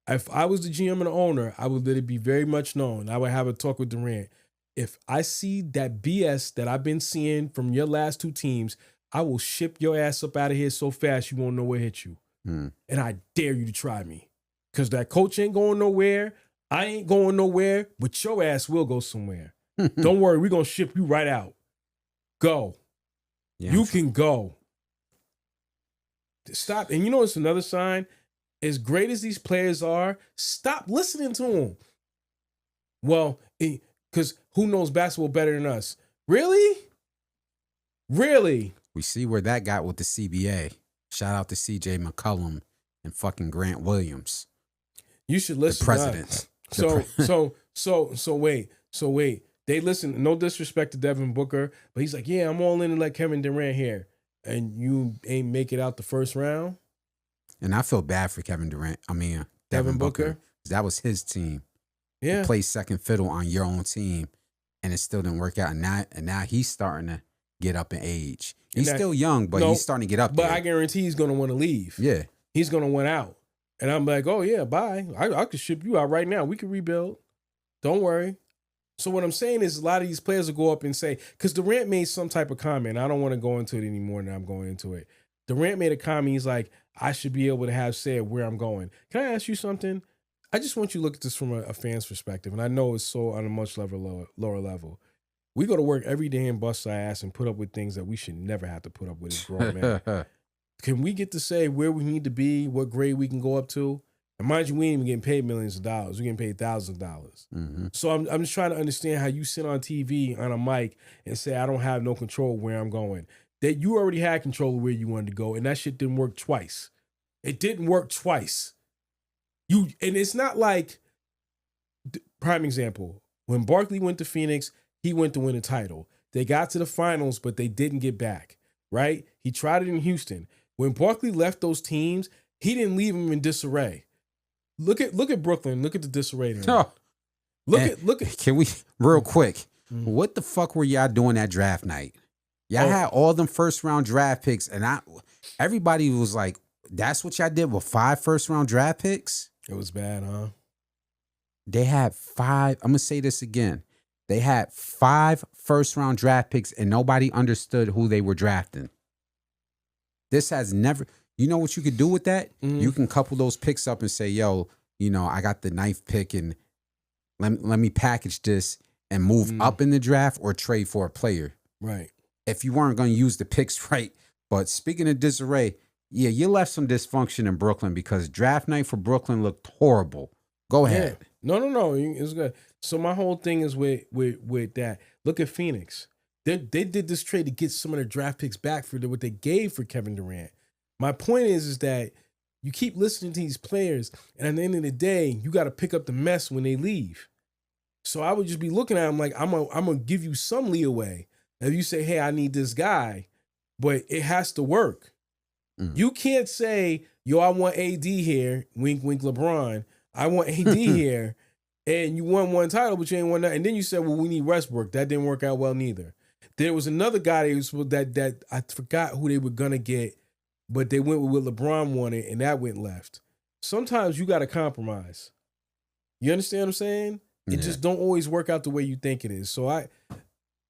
If I was the GM and the owner, I would let it be very much known. I would have a talk with Durant. If I see that BS that I've been seeing from your last 2 teams, I will ship your ass up out of here so fast you won't know where hit you. And I dare you to try me. Because that coach ain't going nowhere. I ain't going nowhere. But your ass will go somewhere. Don't worry. We're going to ship you right out. Go. Yeah, you can go. Stop. And you know it's another sign? As great as these players are, stop listening to them. Well, because who knows basketball better than us? Really? We see where that got with the CBA. Shout out to CJ McCollum and fucking Grant Williams. You should listen. The presidents. So wait. They listen. No disrespect to Devin Booker, but he's like, yeah, I'm all in to let Kevin Durant here, and you ain't make it out the 1st round. And I feel bad for Kevin Durant. I mean, Devin Booker. That was his team. Yeah. You play second fiddle on your own team, and it still didn't work out. And now he's starting to get up in age. He's still young, but he's starting to get up there. But I guarantee he's going to want to leave. Yeah. He's gonna win out. And I'm like, oh yeah, bye. I could ship you out right now. We can rebuild. Don't worry. So what I'm saying is a lot of these players will go up and say, because Durant made some type of comment. I don't want to go into it any more than I'm going into it. Durant made a comment. He's like, I should be able to have said where I'm going. Can I ask you something? I just want you to look at this from a fan's perspective. And I know it's so on a much lower level. We go to work every day and bust our ass and put up with things that we should never have to put up with as grown men. Can we get to say where we need to be, what grade we can go up to? And mind you, we ain't even getting paid millions of dollars. We're getting paid thousands of dollars. Mm-hmm. So I'm just trying to understand how you sit on TV on a mic and say, I don't have no control where I'm going. That you already had control of where you wanted to go, and that shit didn't work twice. It didn't work twice. And it's not like, prime example, when Barkley went to Phoenix, he went to win a title. They got to the finals, but they didn't get back, right? He tried it in Houston. When Barkley left those teams, he didn't leave them in disarray. Look at Brooklyn. Look at the disarray. Oh. Look at. Can we real quick? What the fuck were y'all doing that draft night? Y'all had all them first round draft picks, and everybody was like, "That's what y'all did with 5 first round draft picks." It was bad, huh? They had 5. I'm gonna say this again. They had 5 first round draft picks, and nobody understood who they were drafting. This has never. You know what you could do with that? Mm-hmm. You can couple those picks up and say, yo, I got the 9th pick and let me package this and move up in the draft or trade for a player. Right. If you weren't going to use the picks right. But speaking of disarray, yeah, you left some dysfunction in Brooklyn because draft night for Brooklyn looked horrible. Go ahead. Yeah. No. It's good. So my whole thing is with that. Look at Phoenix. They did this trade to get some of their draft picks back for what they gave for Kevin Durant. My point is that you keep listening to these players, and at the end of the day, you got to pick up the mess when they leave. So I would just be looking at them like, I'm gonna give you some leeway. If you say, hey, I need this guy, but it has to work. Mm. You can't say, yo, I want AD here, wink, wink, LeBron. I want AD here, and you won 1 title, but you ain't won that. And then you said, well, we need Westbrook. That didn't work out well neither. There was another guy that I forgot who they were gonna get, but they went with what LeBron wanted, and that went left. Sometimes you got to compromise. You understand what I'm saying? It just don't always work out the way you think it is. So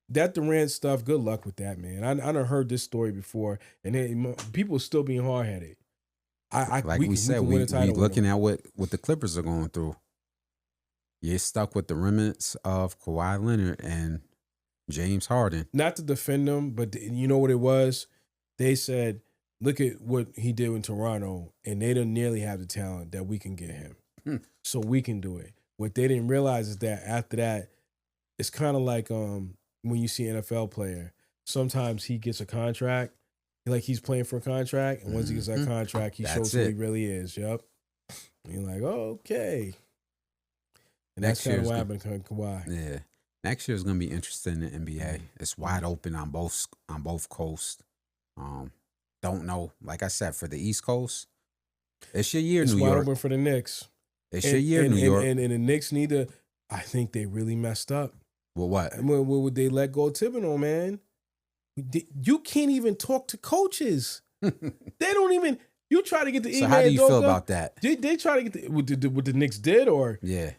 that Durant stuff, good luck with that, man. I done heard this story before, and people are still being hard-headed. We looking at what the Clippers are going through. You're stuck with the remnants of Kawhi Leonard and James Harden. Not to defend them, but you know what it was? They said, look at what he did in Toronto, and they don't nearly have the talent that we can get him. So we can do it. What they didn't realize is that after that, it's kind of like when you see an NFL player, sometimes he gets a contract, like he's playing for a contract, and once he gets that contract, he shows who he really is. Yep. And you're like, oh, okay. And that's kind of what happened to Kawhi. Yeah. Next year is going to be interesting in the NBA. It's wide open on both coasts. Don't know. Like I said, for the East Coast, it's your year, New York. It's wide open for the Knicks. It's your year, New York. And the Knicks need to, I think they really messed up. Well, what? Would they let go of Thibodeau, man? You can't even talk to coaches. They don't even, you try to get the So how do you feel about that? They try to get what the Knicks did, or? Yeah.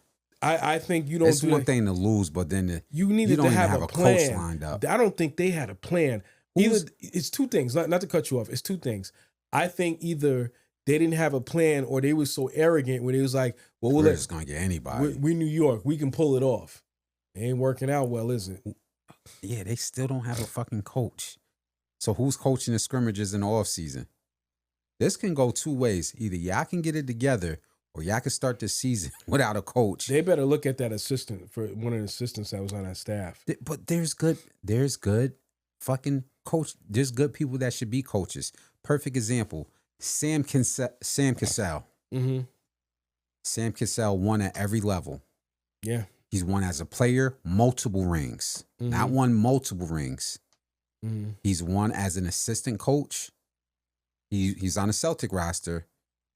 I think you don't. It's one thing to lose, but then you needed to have a plan. Coach lined up. I don't think they had a plan. It's 2 things. Not to cut you off. It's 2 things. I think either they didn't have a plan, or they were so arrogant when they was like, "Well, we're just gonna get anybody. We're New York. We can pull it off." It ain't working out well, is it? Yeah, they still don't have a fucking coach. So who's coaching the scrimmages in the offseason? This can go 2 ways. Either y'all can get it together, or y'all can start the season without a coach. They better look at that assistant, for one of the assistants that was on that staff. But there's good fucking coach. There's good people that should be coaches. Perfect example, Sam Cassell. Mm-hmm. Sam Cassell won at every level. Yeah. He's won as a player, multiple rings. Mm-hmm. Not won multiple rings. Mm-hmm. He's won as an assistant coach. He's on a Celtic roster,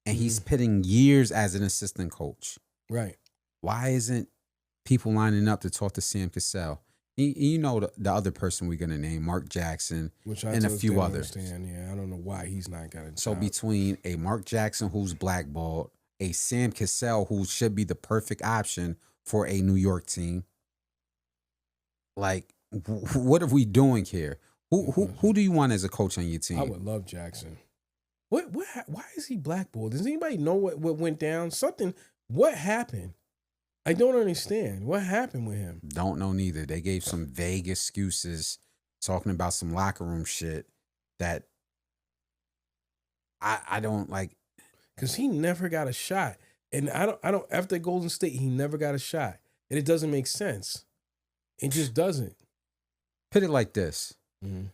and he's pitting years as an assistant coach. Right. Why isn't people lining up to talk to Sam Cassell? You know the other person we're gonna name, Mark Jackson, Which I and a just few didn't others. understand. Yeah, I don't know why he's not got a job. So between a Mark Jackson who's blackballed, a Sam Cassell who should be the perfect option for a New York team, like what are we doing here? Who do you want as a coach on your team? I would love Jackson. What? Why is he blackballed? Does anybody know what went down? Something. What happened? I don't understand. What happened with him? Don't know neither. They gave some vague excuses, talking about some locker room shit that I don't like. Because he never got a shot, and I don't. After Golden State, he never got a shot, and it doesn't make sense. It just doesn't. Put it like this. Mm-hmm.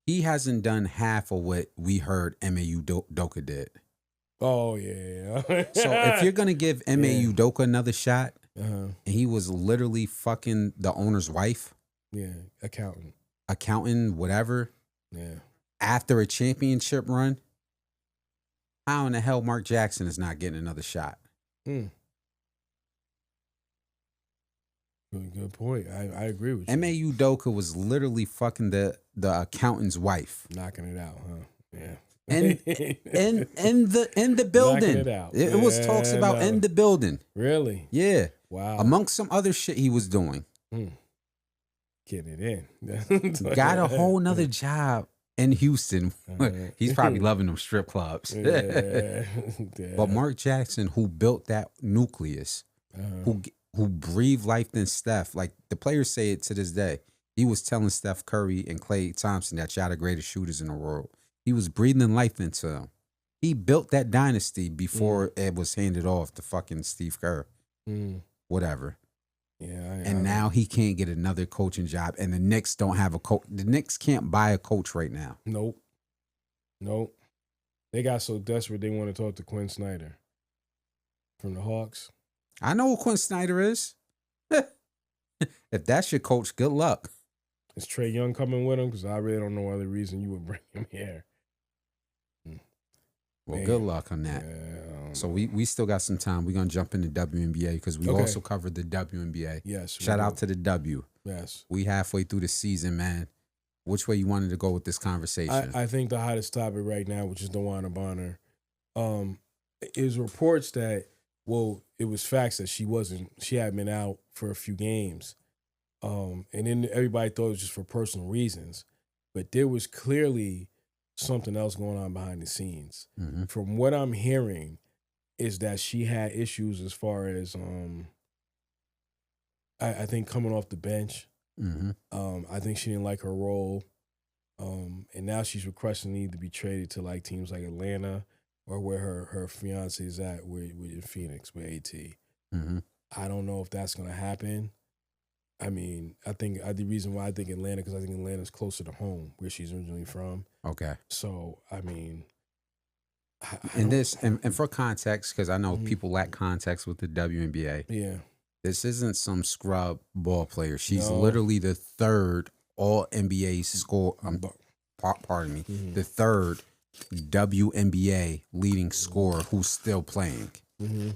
He hasn't done half of what we heard MAU Doka did. Oh yeah. So if you're gonna give MAU Doka another shot, and he was literally fucking the owner's wife, accountant, whatever. Yeah. After a championship run, how in the hell Mark Jackson is not getting another shot? Good point. I agree with you. MAU Doka was literally fucking the accountant's wife, knocking it out, huh? Yeah. And in the building, Knocking it out. It was talks about in the building. Really? Yeah. Wow. Amongst some other shit he was doing. Getting it in. Got a whole nother job in Houston. He's probably loving them strip clubs. Yeah. But Mark Jackson, who built that nucleus, who breathed life in Steph, like the players say it to this day. He was telling Steph Curry and Klay Thompson that y'all the greatest shooters in the world. He was breathing life into them. He built that dynasty before it was handed off to fucking Steve Kerr. Whatever. Yeah. And now he can't get another coaching job, and the Knicks don't have a coach. The Knicks can't buy a coach right now. Nope. They got so desperate they want to talk to Quinn Snyder from the Hawks. I know who Quinn Snyder is. If that's your coach, good luck. Is Trae Young coming with him? Because I really don't know other reason you would bring him here. Well, good luck on that. So we still got some time. We're going to jump into WNBA because we also covered the WNBA. Yes. Shout out to the W. Yes. We halfway through the season, man. Which way you wanted to go with this conversation? I think the hottest topic right now, which is DeWanna Bonner, is reports that, it was facts that she had been out for a few games. And then everybody thought it was just for personal reasons. But there was clearly something else going on behind the scenes. Mm-hmm. From what I'm hearing is that she had issues as far as, I think coming off the bench. Mm-hmm. I think she didn't like her role. And now she's requesting need to be traded to like teams like Atlanta or where her fiance is at, with in Phoenix with AT. Mm-hmm. I don't know if that's going to happen. I mean, I think the reason why I think Atlanta, because I think Atlanta's closer to home, where she's originally from. Okay. So, I mean, and for context, because I know people lack context with the WNBA. Yeah. This isn't some scrub ball player. She's literally the third All NBA score. Pardon me, the third WNBA leading scorer who's still playing. Mm-hmm.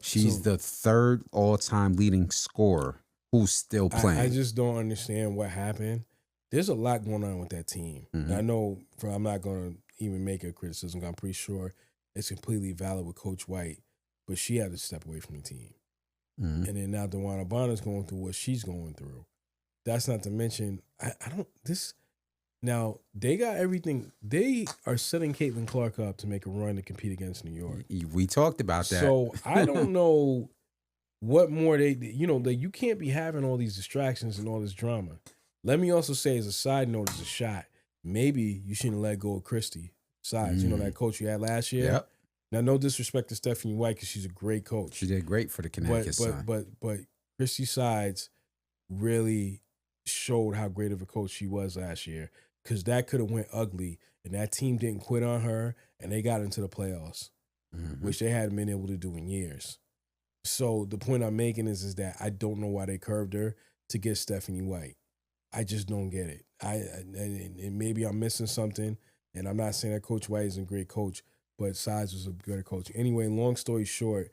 She's the third all-time leading scorer who's still playing. I just don't understand what happened. There's a lot going on with that team. Mm-hmm. I know I'm not going to even make a criticism. I'm pretty sure it's completely valid with Coach White, but she had to step away from the team. Mm-hmm. And then now DeWanna Bonner's going through what she's going through. That's not to mention, now, they got everything. They are setting Caitlin Clark up to make a run to compete against New York. We talked about that. So I don't know what more you can't be having all these distractions and all this drama. Let me also say, as a side note, as a shot, maybe you shouldn't let go of Christy Sides. You know that coach you had last year? Yep. Now, no disrespect to Stephanie White, because she's a great coach. She did great for the Connecticut but Christy Sides really showed how great of a coach she was last year, because that could have went ugly, and that team didn't quit on her, and they got into the playoffs, which they hadn't been able to do in years. So the point I'm making is that I don't know why they curved her to get Stephanie White. I just don't get it. And maybe I'm missing something, and I'm not saying that Coach White isn't a great coach, but Sides was a better coach. Anyway, long story short,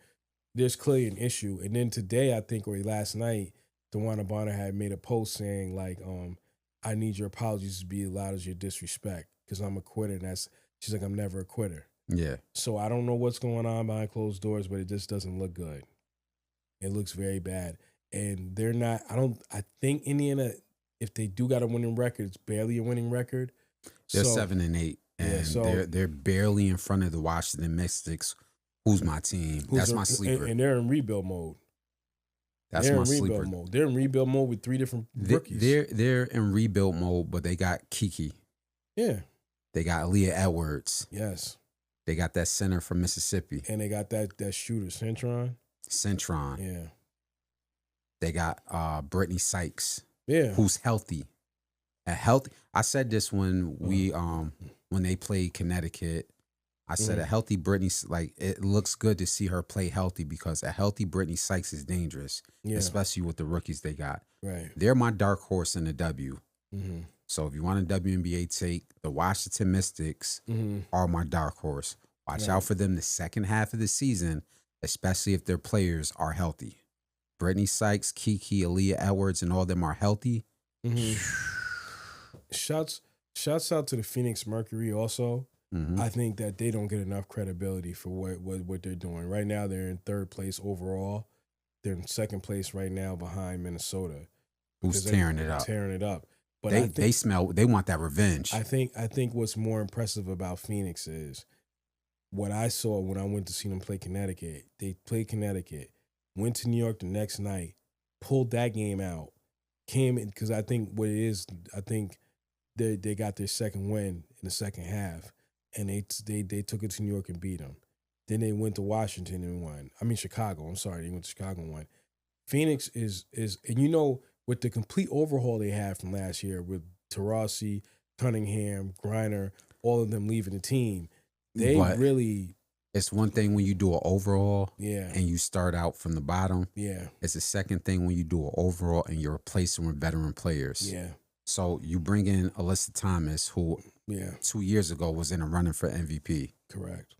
there's clearly an issue. And then today, I think, or last night, DeWanna Bonner had made a post saying like, I need your apologies to be as loud as your disrespect because I'm a quitter. And she's like, I'm never a quitter. Yeah. So I don't know what's going on behind closed doors, but it just doesn't look good. It looks very bad. And they're not, I think Indiana, if they do got a winning record, it's barely a winning record. They're 7-8. And they're barely in front of the Washington Mystics. Who's my team? That's my sleeper. And they're in rebuild mode. They're my sleeper. Mode. They're in rebuild mode with 3 different rookies. They're in rebuild mode, but they got Kiki. Yeah. They got Aaliyah Edwards. Yes. They got that center from Mississippi. And they got that shooter, Centron. Yeah. They got Brittany Sykes. Yeah. Who's healthy. I said this when when they played Connecticut. I said a healthy Brittany, like, it looks good to see her play healthy because a healthy Brittany Sykes is dangerous, especially with the rookies they got. Right. They're my dark horse in the W. Mm-hmm. So if you want a WNBA take, the Washington Mystics are my dark horse. Watch out for them the second half of the season, especially if their players are healthy. Brittany Sykes, Kiki, Aaliyah Edwards, and all of them are healthy. Mm-hmm. Shouts out to the Phoenix Mercury also. Mm-hmm. I think that they don't get enough credibility for what they're doing. Right now, they're in 3rd place overall. They're in 2nd place right now behind Minnesota. Who's tearing it up. But they want that revenge. I think what's more impressive about Phoenix is what I saw when I went to see them play Connecticut. They played Connecticut, went to New York the next night, pulled that game out, came in because I think what it is, I think they got their second win in the second half. And they took it to New York and beat them. Then they went to Washington and won. I mean Chicago. I'm sorry, they went to Chicago and won. Phoenix is and with the complete overhaul they had from last year with Taurasi, Cunningham, Griner, all of them leaving the team, It's one thing when you do an overhaul, and you start out from the bottom. Yeah, it's a second thing when you do an overhaul and you're replacing with veteran players. Yeah. So you bring in Alyssa Thomas, who 2 years ago was in a running for MVP. Correct.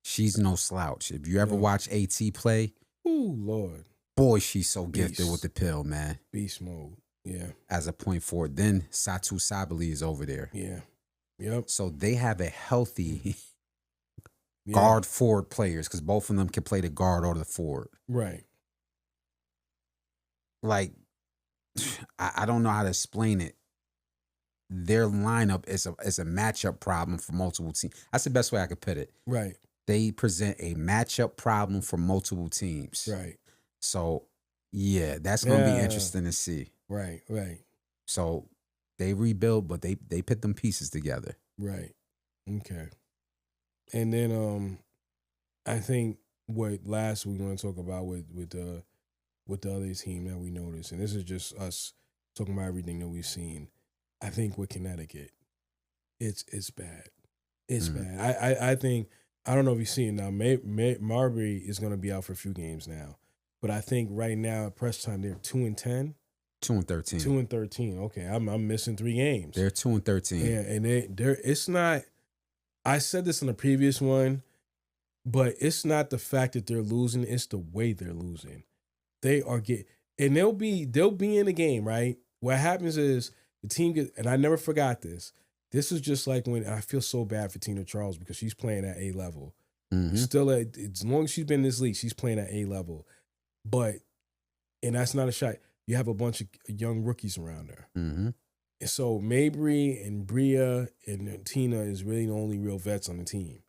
She's no slouch. If you ever watch AT play, ooh, Lord. Boy, she's so gifted with the pill, man. Beast mode. Yeah. As a point forward. Then Satu Sabali is over there. Yeah. Yep. So they have a healthy guard forward players because both of them can play the guard or the forward. Right. Like, I don't know how to explain it. Their lineup is a matchup problem for multiple teams. That's the best way I could put it. Right. They present a matchup problem for multiple teams. Right. So, yeah, that's going to be interesting to see. Right, right. So, they rebuild, but they put them pieces together. Right. Okay. And then I think what last we want to talk about with the other team that we noticed, and this is just us talking about everything that we've seen. I think with Connecticut, it's bad. It's bad. I think, I don't know if you've seen now, Marbury is going to be out for a few games now. But I think right now at press time, they're 2-10. 2-13. 2-13. Okay, I'm missing 3 games. They're 2-13. Yeah, and it's not, I said this in the previous one, but it's not the fact that they're losing, it's the way they're losing. They are and they'll be in the game, right? What happens is the team gets, and I never forgot this. This is just like when I feel so bad for Tina Charles because she's playing at A level. Mm-hmm. Still as long as she's been in this league, she's playing at A level. But, and that's not a shot, you have a bunch of young rookies around her. Mm-hmm. And so Mabry and Bria and Tina is really the only real vets on the team.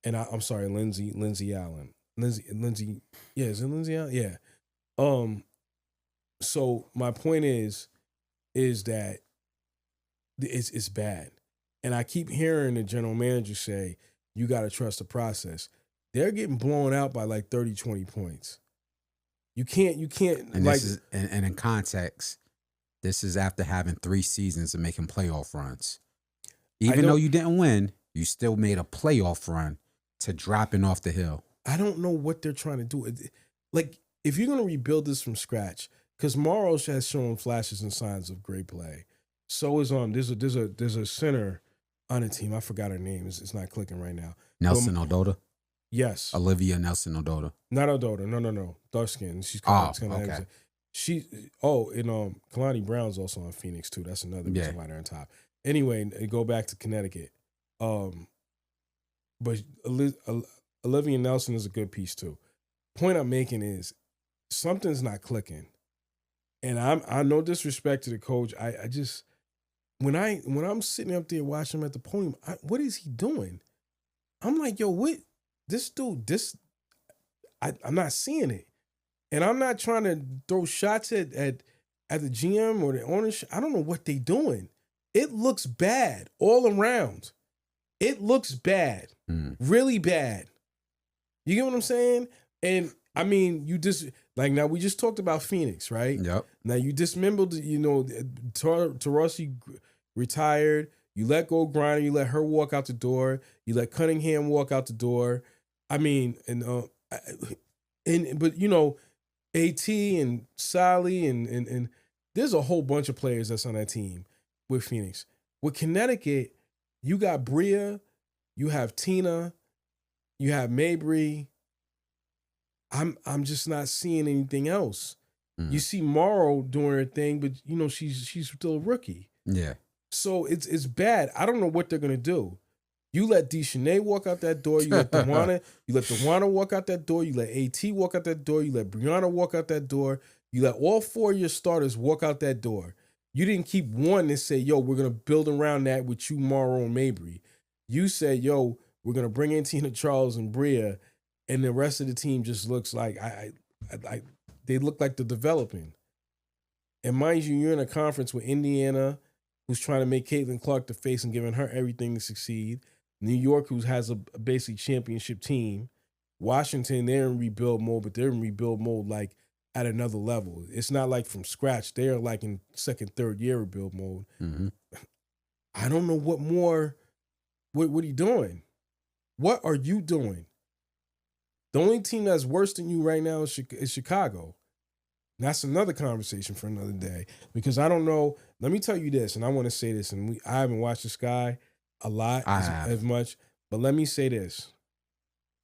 And I'm sorry, Lindsay Allen. Lindsay, yeah, is it Lindsay Allen? Yeah. So my point is that it's bad. And I keep hearing the general manager say, you got to trust the process. They're getting blown out by like 30, 20 points. You can't. And like, this is, and in context, this is after having 3 seasons of making playoff runs. Even though you didn't win, you still made a playoff run to dropping off the hill. I don't know what they're trying to do. Like, if you're going to rebuild this from scratch, because Morrow has shown flashes and signs of great play. So is there's a center on the team. I forgot her name. It's not clicking right now. Nelson Ododa. Yes. Olivia Nelson Ododa. Not her daughter. No. Dark skin. She's Oh, kind of okay. and Kalani Brown's also on Phoenix too. That's another reason why they're on top. Anyway, go back to Connecticut. But Olivia Nelson is a good piece too. Point I'm making is something's not clicking. And I no disrespect to the coach. I just when I'm sitting up there watching him at the podium, what is he doing? I'm like, yo, what this dude, I'm not seeing it. And I'm not trying to throw shots at the GM or the ownership. I don't know what they doing. It looks bad all around. It looks bad. Really bad. You get what I'm saying? And I mean, you just like now we just talked about Phoenix, right? Yep. Now you dismembered, Taurasi retired. You let go Griner. You let her walk out the door. You let Cunningham walk out the door. I mean, but AT and Sally and there's a whole bunch of players that's on that team with Phoenix. With Connecticut, you got Bria, you have Tina, you have Mabry. I'm just not seeing anything else. You see Morrow doing her thing, but she's still a rookie. Yeah. So it's bad. I don't know what they're gonna do. You let Deschanel walk out that door. You let DeWanna walk out that door. You let AT walk out that door. You let Brianna walk out that door. You let all four of your starters walk out that door. You didn't keep one and say, yo, we're going to build around that with you, Morrow, and Mabry. You said, yo, we're going to bring in Tina Charles and Bria, and the rest of the team just looks like they look like they're developing. And mind you, you're in a conference with Indiana, who's trying to make Caitlin Clark the face and giving her everything to succeed. New York, who has a basically championship team. Washington, they're in rebuild mode, but they're in rebuild mode like at another level. It's not like from scratch. They're like in second, third year rebuild mode. Mm-hmm. I don't know what more. What are you doing? What are you doing? The only team that's worse than you right now is Chicago. And that's another conversation for another day, because I don't know. Let me tell you this, and I want to say this, and I haven't watched this guy a lot as much, but let me say this.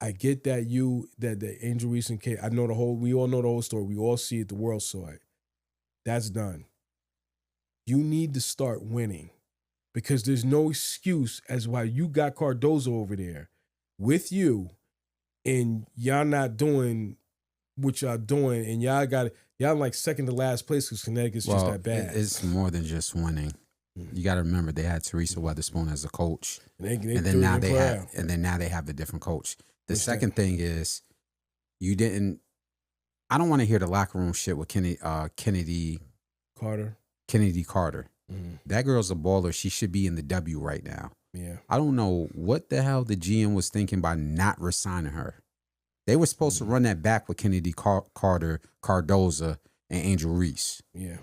I get that the Angel Reese and Kate, we all know the whole story. We all see it. The world saw it. That's done. You need to start winning, because there's no excuse as why you got Cardozo over there with you and y'all not doing what y'all doing, and y'all like second to last place because Connecticut's just that bad. It's more than just winning. You got to remember they had Teresa Weatherspoon as a coach, and then now they have a different coach. The second thing is you didn't. I don't want to hear the locker room shit with Kennedy Carter. Mm-hmm. That girl's a baller. She should be in the W right now. Yeah. I don't know what the hell the GM was thinking by not resigning her. They were supposed to run that back with Kennedy Carter, Cardoza, and Angel Reese. Yeah.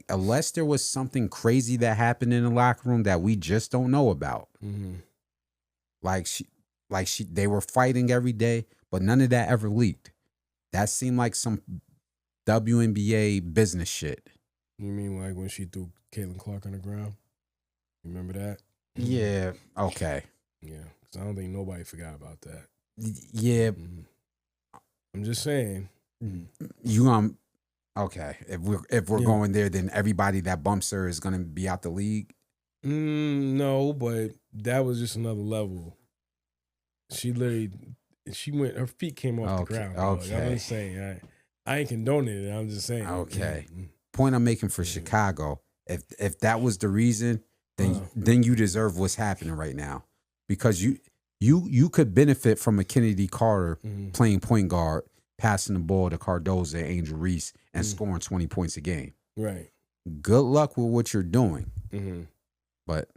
Unless there was something crazy that happened in the locker room that we just don't know about. Mm-hmm. They were fighting every day, but none of that ever leaked. That seemed like some WNBA business shit. You mean like when she threw Caitlin Clark on the ground? Remember that? Yeah. Okay. Yeah. Because I don't think nobody forgot about that. Yeah. Mm-hmm. I'm just saying. Okay. If we're going there, then everybody that bumps her is gonna be out the league. No, but that was just another level. Her feet came off the ground. Okay. I'm just saying. I ain't condoning it. I'm just saying. Okay. Mm-hmm. Point I'm making for Chicago. If that was the reason, then you deserve what's happening right now, because you could benefit from a Kennedy Carter playing point guard, passing the ball to Cardoza and Angel Reese, and scoring 20 points a game. Right. Good luck with what you're doing. Mm-hmm. But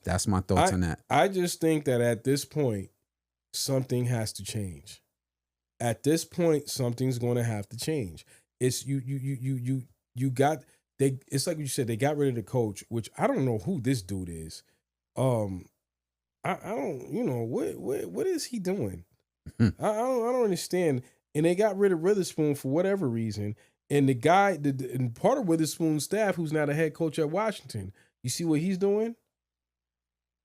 that's my thoughts on that. I just think that at this point, something has to change. At this point, something's going to have to change. It's it's like you said, they got rid of the coach, which I don't know who this dude is. I don't, what is he doing? I don't understand. And they got rid of Witherspoon for whatever reason. And the guy, and part of Witherspoon's staff, who's now the head coach at Washington, you see what he's doing?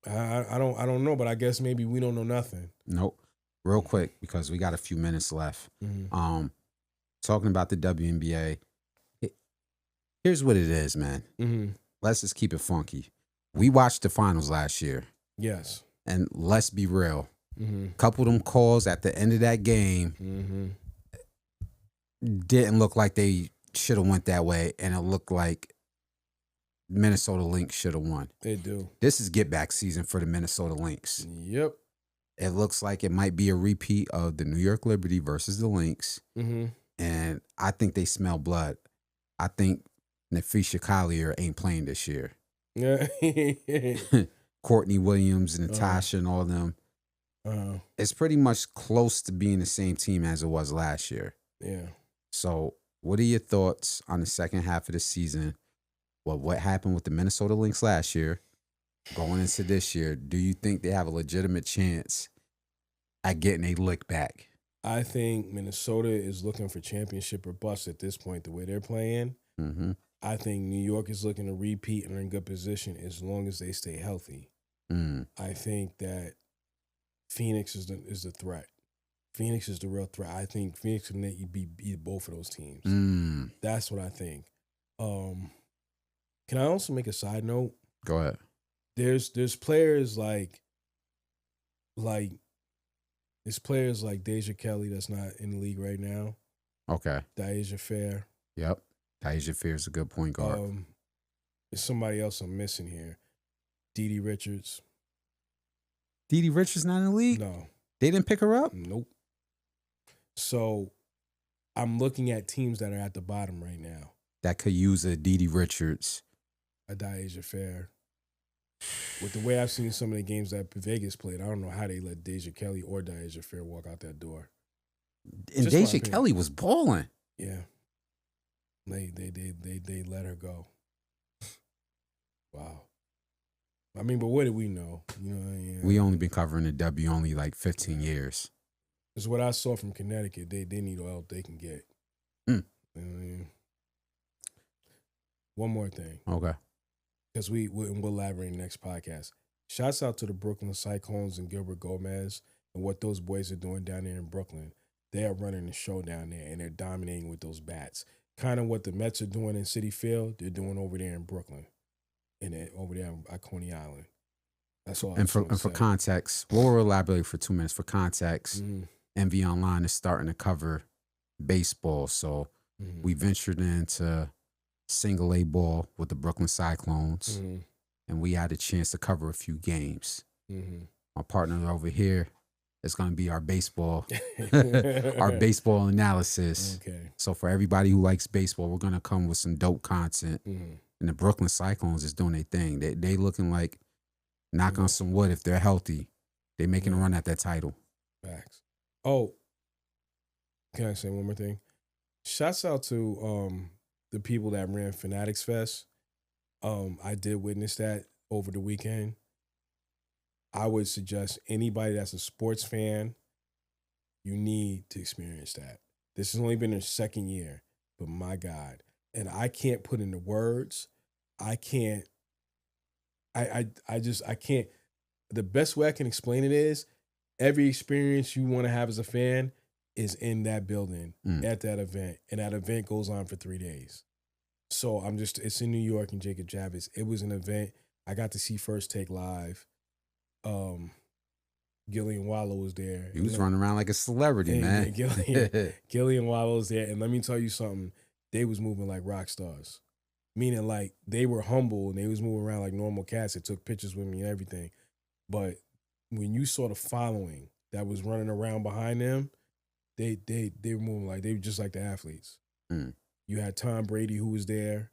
I don't know, but I guess maybe we don't know nothing. Nope. real quick, because we got a few minutes left. Mm-hmm. Talking about the WNBA. Here's what it is, man. Mm-hmm. Let's just keep it funky. We watched the finals last year, Yes. and let's be real. Mm-hmm. Couple of them calls at the end of that game didn't look like they should have went that way, and it looked like Minnesota Lynx should have won. They do. This is get back season for the Minnesota Lynx. Yep. It looks like it might be a repeat of the New York Liberty versus the Lynx, Mm-hmm. and I think they smell blood. I think Nafisha Collier ain't playing this year. Yeah. Courtney Williams and Natasha and all them. It's pretty much close to being the same team as it was last year. Yeah. So, what are your thoughts on the second half of the season? Well, what happened with the Minnesota Lynx last year going into this year? Do you think they have a legitimate chance at getting a lick back? I think Minnesota is looking for championship or bust at this point, the way they're playing. Mm-hmm. I think New York is looking to repeat and are in good position as long as they stay healthy. I think that Phoenix is the threat. Phoenix is the real threat. I think Phoenix can beat both of those teams. That's what I think. Can I also make a side note? Go ahead. There's players like Deja Kelly that's not in the league right now. Okay. Deja Fair. Yep. Deja Fair is a good point guard. There's somebody else I'm missing here. Dee Richards. Dee Richards not in the league? No. They didn't pick her up? Nope. So I'm looking at teams that are at the bottom right now. That could use a Dee Richards. A Deja Fair. With the way I've seen some of the games that Vegas played, I don't know how they let Deja Kelly or Deja Fair walk out that door. And Deja Kelly was balling. Yeah. They let her go. Wow. I mean, but what do we know? You know, yeah. We only been covering the W only like 15 years. Because what I saw from Connecticut, they need all help they can get. You know what I mean? One more thing. Okay. Because we'll elaborate in the next podcast. Shouts out to the Brooklyn Cyclones and Gilbert Gomez and what those boys are doing down there in Brooklyn. They are running the show down there, and they're dominating with those bats. Kind of what the Mets are doing in Citi Field, they're doing over there in Brooklyn, and over there at Coney Island. That's all. And for context, we'll elaborate for 2 minutes. For context, Enveonline is starting to cover baseball, so we ventured into single A ball with the Brooklyn Cyclones, and we had a chance to cover a few games. My partner over here is going to be our baseball, our baseball analysis. Okay. So for everybody who likes baseball, we're going to come with some dope content. And the Brooklyn Cyclones is doing their thing. They looking like, knock on some wood, if they're healthy, they making a run at that title. Facts. Oh, can I say one more thing? Shouts out to the people that ran Fanatics Fest. I did witness that over the weekend. I would suggest anybody that's a sports fan, you need to experience that. This has only been their second year, but my God. And I can't put into words. I can't. I can't. The best way I can explain it is every experience you want to have as a fan is in that building at that event. And that event goes on for 3 days. So it's in New York and Jacob Javits. It was an event. I got to see First Take live. Gillian Wallow was there. He was running around like a celebrity, man. Gillian Wallow was there. And let me tell you something. They was moving like rock stars. Meaning like they were humble and they was moving around like normal cats. They took pictures with me and everything. But when you saw the following that was running around behind them, they were moving like they were just like the athletes. You had Tom Brady who was there.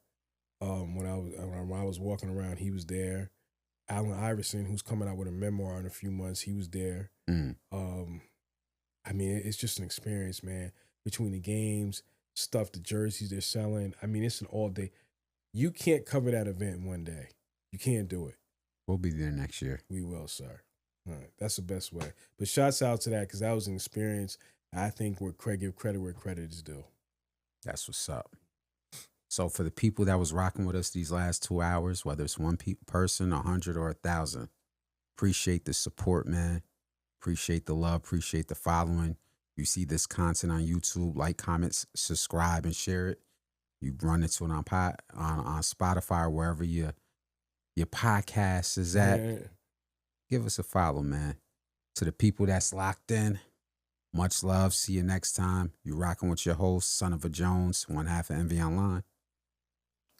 When I was walking around, he was there. Allen Iverson, who's coming out with a memoir in a few months, he was there. I mean, it's just an experience, man. Between the games, stuff, the jerseys they're selling. I mean, it's an all day. You can't cover that event in one day. You can't do it. We'll be there next year. We will, sir. All right. That's the best way. But shouts out to that because that was an experience. I think give credit where credit is due. That's what's up. So for the people that was rocking with us these last 2 hours, whether it's one person, 100, or 1,000, appreciate the support, man. Appreciate the love. Appreciate the following. You see this content on YouTube, like, comment, subscribe, and share it. You run into it on Spotify or wherever your podcast is at. Yeah. Give us a follow, man. To the people that's locked in, much love. See you next time. You rocking with your host, Son of a Jones, one half of Enveonline.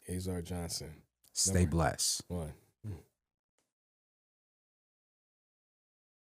Azar Johnson. Stay blessed. One.